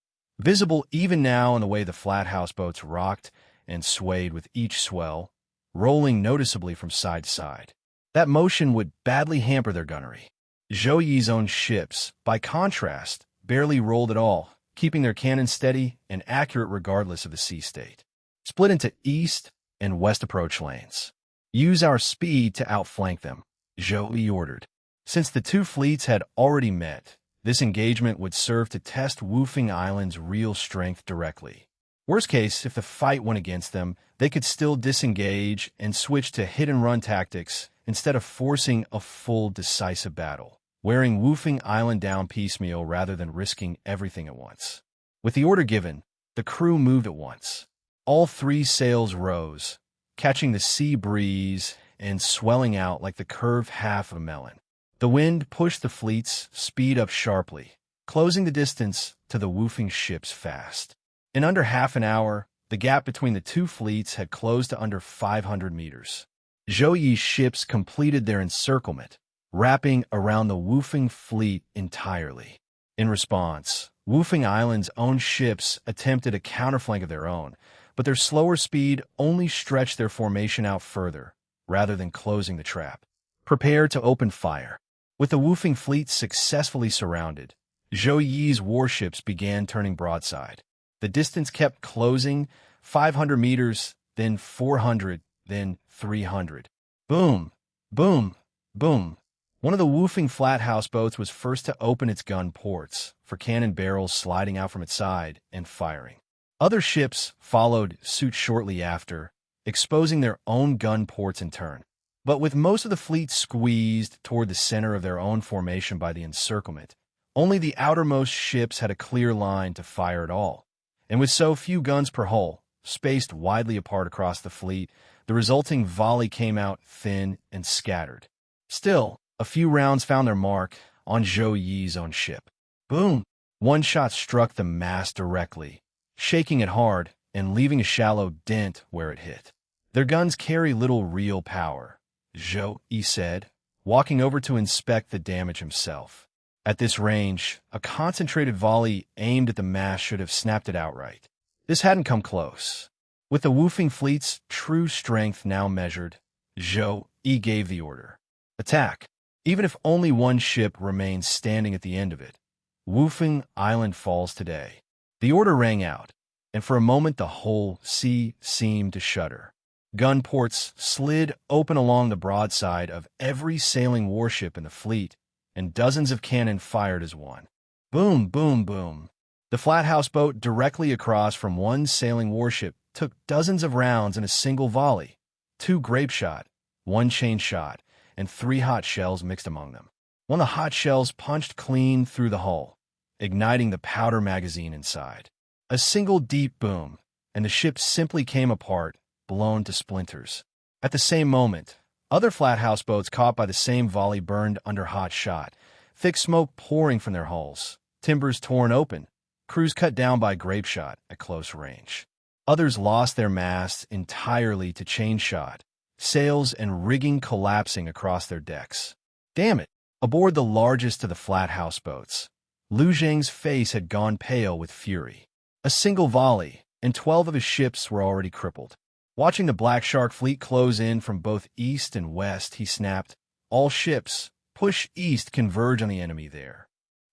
Visible even now in the way the flat houseboats rocked and swayed with each swell, rolling noticeably from side to side. That motion would badly hamper their gunnery. Zhou Yi's own ships, by contrast, barely rolled at all, keeping their cannons steady and accurate regardless of the sea state. Split into east and west approach lanes. Use our speed to outflank them, Zhou Yi ordered. Since the two fleets had already met, this engagement would serve to test Woofing Island's real strength directly. Worst case, if the fight went against them, they could still disengage and switch to hit-and-run tactics instead of forcing a full decisive battle, wearing Woofing Island down piecemeal rather than risking everything at once. With the order given, the crew moved at once. All three sails rose, catching the sea breeze and swelling out like the curved half of a melon. The wind pushed the fleet's speed up sharply, closing the distance to the woofing ships fast. In under half an hour, the gap between the two fleets had closed to under 500 meters. Zhou Yi's ships completed their encirclement, wrapping around the woofing fleet entirely. In response, Woofing Island's own ships attempted a counterflank of their own, but their slower speed only stretched their formation out further, rather than closing the trap. Prepare to open fire. With the woofing fleet successfully surrounded, Zhou Yi's warships began turning broadside. The distance kept closing, 500 meters, then 400, then 300. Boom, boom, boom. One of the woofing flat houseboats was first to open its gun ports, for cannon barrels sliding out from its side and firing. Other ships followed suit shortly after, exposing their own gun ports in turn. But with most of the fleet squeezed toward the center of their own formation by the encirclement, only the outermost ships had a clear line to fire at all. And with so few guns per hull, spaced widely apart across the fleet, the resulting volley came out thin and scattered. Still, a few rounds found their mark on Zhou Yi's own ship. Boom! One shot struck the mast directly, shaking it hard and leaving a shallow dent where it hit. Their guns carry little real power, Zhou Yi said, walking over to inspect the damage himself. At this range, a concentrated volley aimed at the mast should have snapped it outright. This hadn't come close. With the woofing fleet's true strength now measured, Zhou Yi gave the order. Attack. Even if only one ship remains standing at the end of it, Woofing Island falls today. The order rang out, and for a moment the whole sea seemed to shudder. Gun ports slid open along the broadside of every sailing warship in the fleet, and dozens of cannon fired as one. Boom, boom, boom. The flat houseboat directly across from one sailing warship took dozens of rounds in a single volley, 2 grape shot, 1 chain shot, and 3 hot shells mixed among them. One of the hot shells punched clean through the hull, igniting the powder magazine inside. A single deep boom, and the ship simply came apart, blown to splinters. At the same moment, other flat houseboats caught by the same volley burned under hot shot, thick smoke pouring from their hulls, timbers torn open, crews cut down by grape shot at close range. Others lost their masts entirely to chain shot, sails and rigging collapsing across their decks. Damn it! Aboard the largest of the flat houseboats, Lu Zhang's face had gone pale with fury. A single volley, and 12 of his ships were already crippled. Watching the Black Shark fleet close in from both east and west, he snapped, "All ships, push east, converge on the enemy there."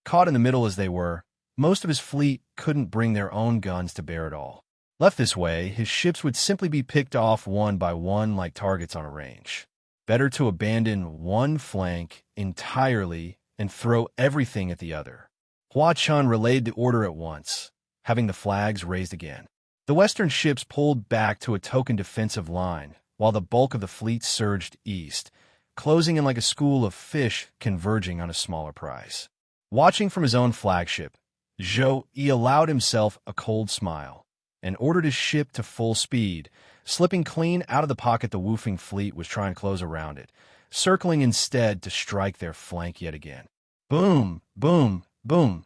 Caught in the middle as they were, most of his fleet couldn't bring their own guns to bear at all. Left this way, his ships would simply be picked off one by one like targets on a range. Better to abandon one flank entirely and throw everything at the other. Hua Chun relayed the order at once, having the flags raised again. The western ships pulled back to a token defensive line, while the bulk of the fleet surged east, closing in like a school of fish converging on a smaller prize. Watching from his own flagship, Zhou Yi allowed himself a cold smile and ordered his ship to full speed, slipping clean out of the pocket the woofing fleet was trying to close around it, circling instead to strike their flank yet again. Boom, boom, boom.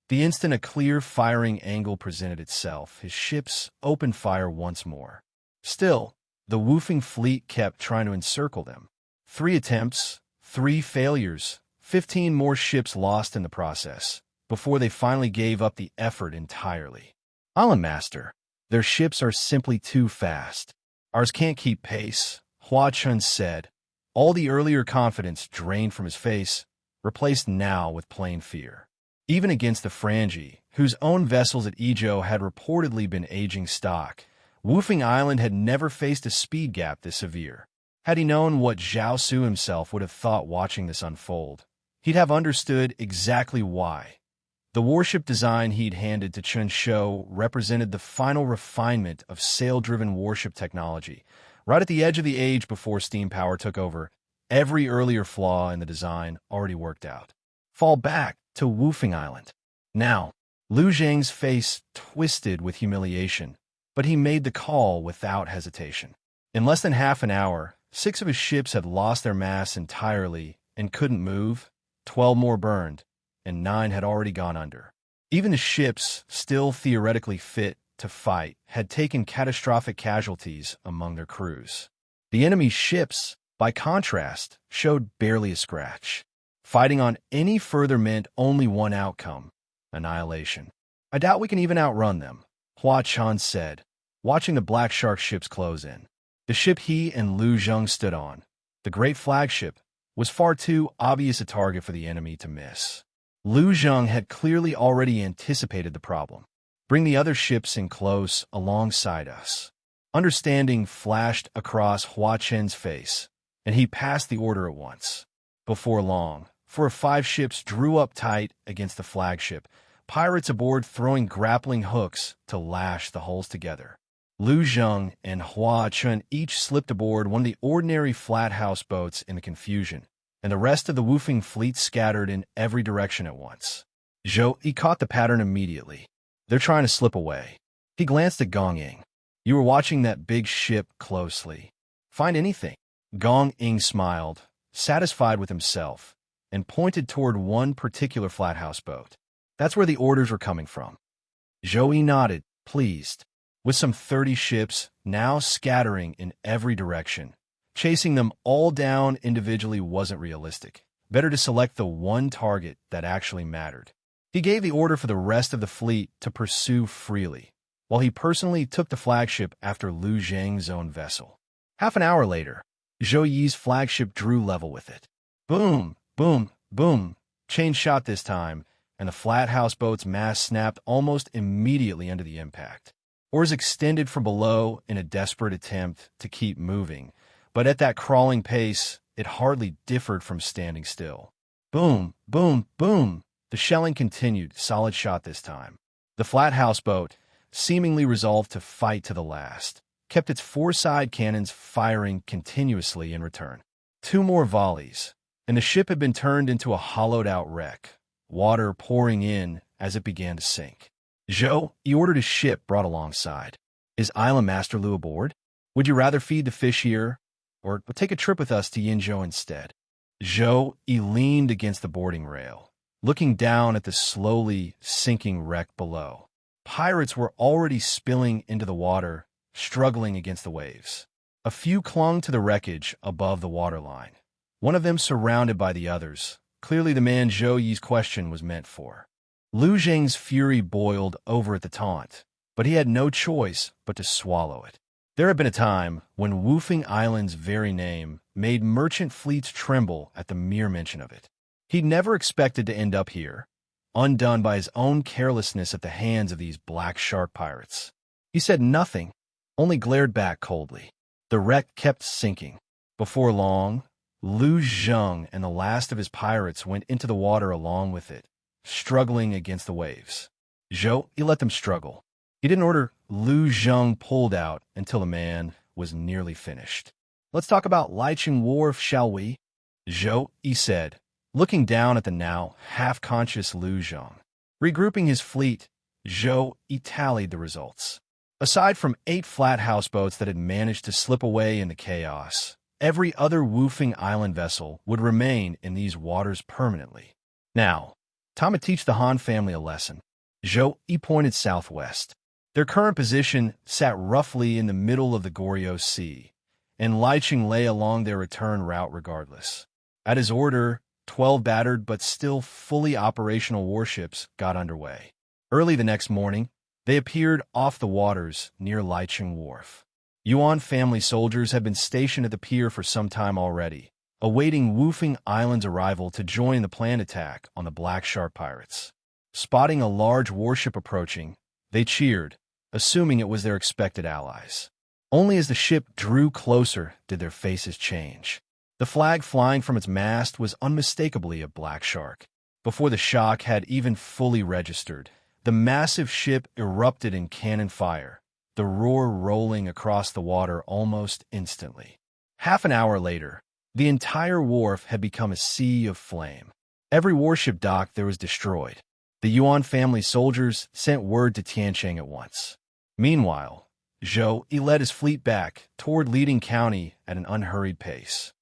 The instant a clear firing angle presented itself, his ships opened fire once more. Still, the woofing fleet kept trying to encircle them. 3 attempts, 3 failures, 15 more ships lost in the process, before they finally gave up the effort entirely. Island Master, their ships are simply too fast. Ours can't keep pace, Hua Chun said, all the earlier confidence drained from his face, replaced now with plain fear. Even against the Frangi, whose own vessels at Ijo had reportedly been aging stock, Woofing Island had never faced a speed gap this severe. Had he known what Zhao Su himself would have thought watching this unfold, he'd have understood exactly why. The warship design he'd handed to Chun Shou represented the final refinement of sail-driven warship technology. Right at the edge of the age before steam power took over, every earlier flaw in the design already worked out. Fall back to Woofing Island. Now, Lu Zhang's face twisted with humiliation, but he made the call without hesitation. In less than half an hour, 6 of his ships had lost their masts entirely and couldn't move, 12 more burned, and 9 had already gone under. Even the ships, still theoretically fit to fight, had taken catastrophic casualties among their crews. The enemy's ships, by contrast, showed barely a scratch. Fighting on any further meant only one outcome: annihilation. I doubt we can even outrun them, Hua Chan said, watching the Black Shark ships close in. The ship he and Lu Zheng stood on, the great flagship, was far too obvious a target for the enemy to miss. Lu Zheng had clearly already anticipated the problem. Bring the other ships in close alongside us. Understanding flashed across Hua Chen's face, and he passed the order at once. Before long, 4 or 5 ships drew up tight against the flagship, pirates aboard throwing grappling hooks to lash the hulls together. Lu Zheng and Hua Chun each slipped aboard one of the ordinary flat houseboats in the confusion, and the rest of the woofing fleet scattered in every direction at once. Zhou Yi caught the pattern immediately. They're trying to slip away. He glanced at Gong Ying. You were watching that big ship closely. Find anything? Gong Ying smiled, satisfied with himself, and pointed toward one particular flat houseboat. That's where the orders were coming from. Zhou Yi nodded, pleased. With some 30 ships now scattering in every direction, chasing them all down individually wasn't realistic. Better to select the one target that actually mattered. He gave the order for the rest of the fleet to pursue freely, while he personally took the flagship after Lu Zhang's own vessel. Half an hour later, Zhou Yi's flagship drew level with it. Boom, boom, boom. Chain shot this time, and the flat houseboat's mast snapped almost immediately under the impact. Oars extended from below in a desperate attempt to keep moving, but at that crawling pace, it hardly differed from standing still. Boom, boom, boom. The shelling continued, solid shot this time. The flat houseboat, seemingly resolved to fight to the last, kept its 4 side cannons firing continuously in return. 2 more volleys, and the ship had been turned into a hollowed-out wreck, water pouring in as it began to sink. Zhou, he ordered his ship brought alongside. Is Island Master Lu aboard? Would you rather feed the fish here, or take a trip with us to Yinzhou instead? Zhou, he leaned against the boarding rail, looking down at the slowly sinking wreck below. Pirates were already spilling into the water, struggling against the waves. A few clung to the wreckage above the waterline, one of them surrounded by the others, clearly the man Zhou Yi's question was meant for. Lu Zhang's fury boiled over at the taunt, but he had no choice but to swallow it. There had been a time when Woofing Island's very name made merchant fleets tremble at the mere mention of it. He'd never expected to end up here, undone by his own carelessness at the hands of these black shark pirates. He said nothing, only glared back coldly. The wreck kept sinking. Before long, Lu Zheng and the last of his pirates went into the water along with it, struggling against the waves. Zhou, he let them struggle. He didn't order Lu Zheng pulled out until the man, was nearly finished. "Let's talk about Licheng Wharf, shall we?" Zhou Yi said, looking down at the now half-conscious Lu Zhong. Regrouping his fleet, Zhou Yi tallied the results. Aside from 8 flat houseboats that had managed to slip away in the chaos, every other woofing island vessel would remain in these waters permanently. Now, time to teach the Han family a lesson. Zhou Yi pointed southwest. Their current position sat roughly in the middle of the Goryeo Sea, and Licheng lay along their return route regardless. At his order, 12 battered but still fully operational warships got underway. Early the next morning, they appeared off the waters near Licheng Wharf. Yuan family soldiers had been stationed at the pier for some time already, awaiting Woofing Island's arrival to join the planned attack on the Black Shark pirates. Spotting a large warship approaching, they cheered, assuming it was their expected allies. Only as the ship drew closer did their faces change. The flag flying from its mast was unmistakably a Black Shark. Before the shock had even fully registered, the massive ship erupted in cannon fire, the roar rolling across the water almost instantly. Half an hour later, the entire wharf had become a sea of flame. Every warship dock there was destroyed. The Yuan family soldiers sent word to Tiancheng at once. Meanwhile, Zhou Yi led his fleet back toward Leading County at an unhurried pace.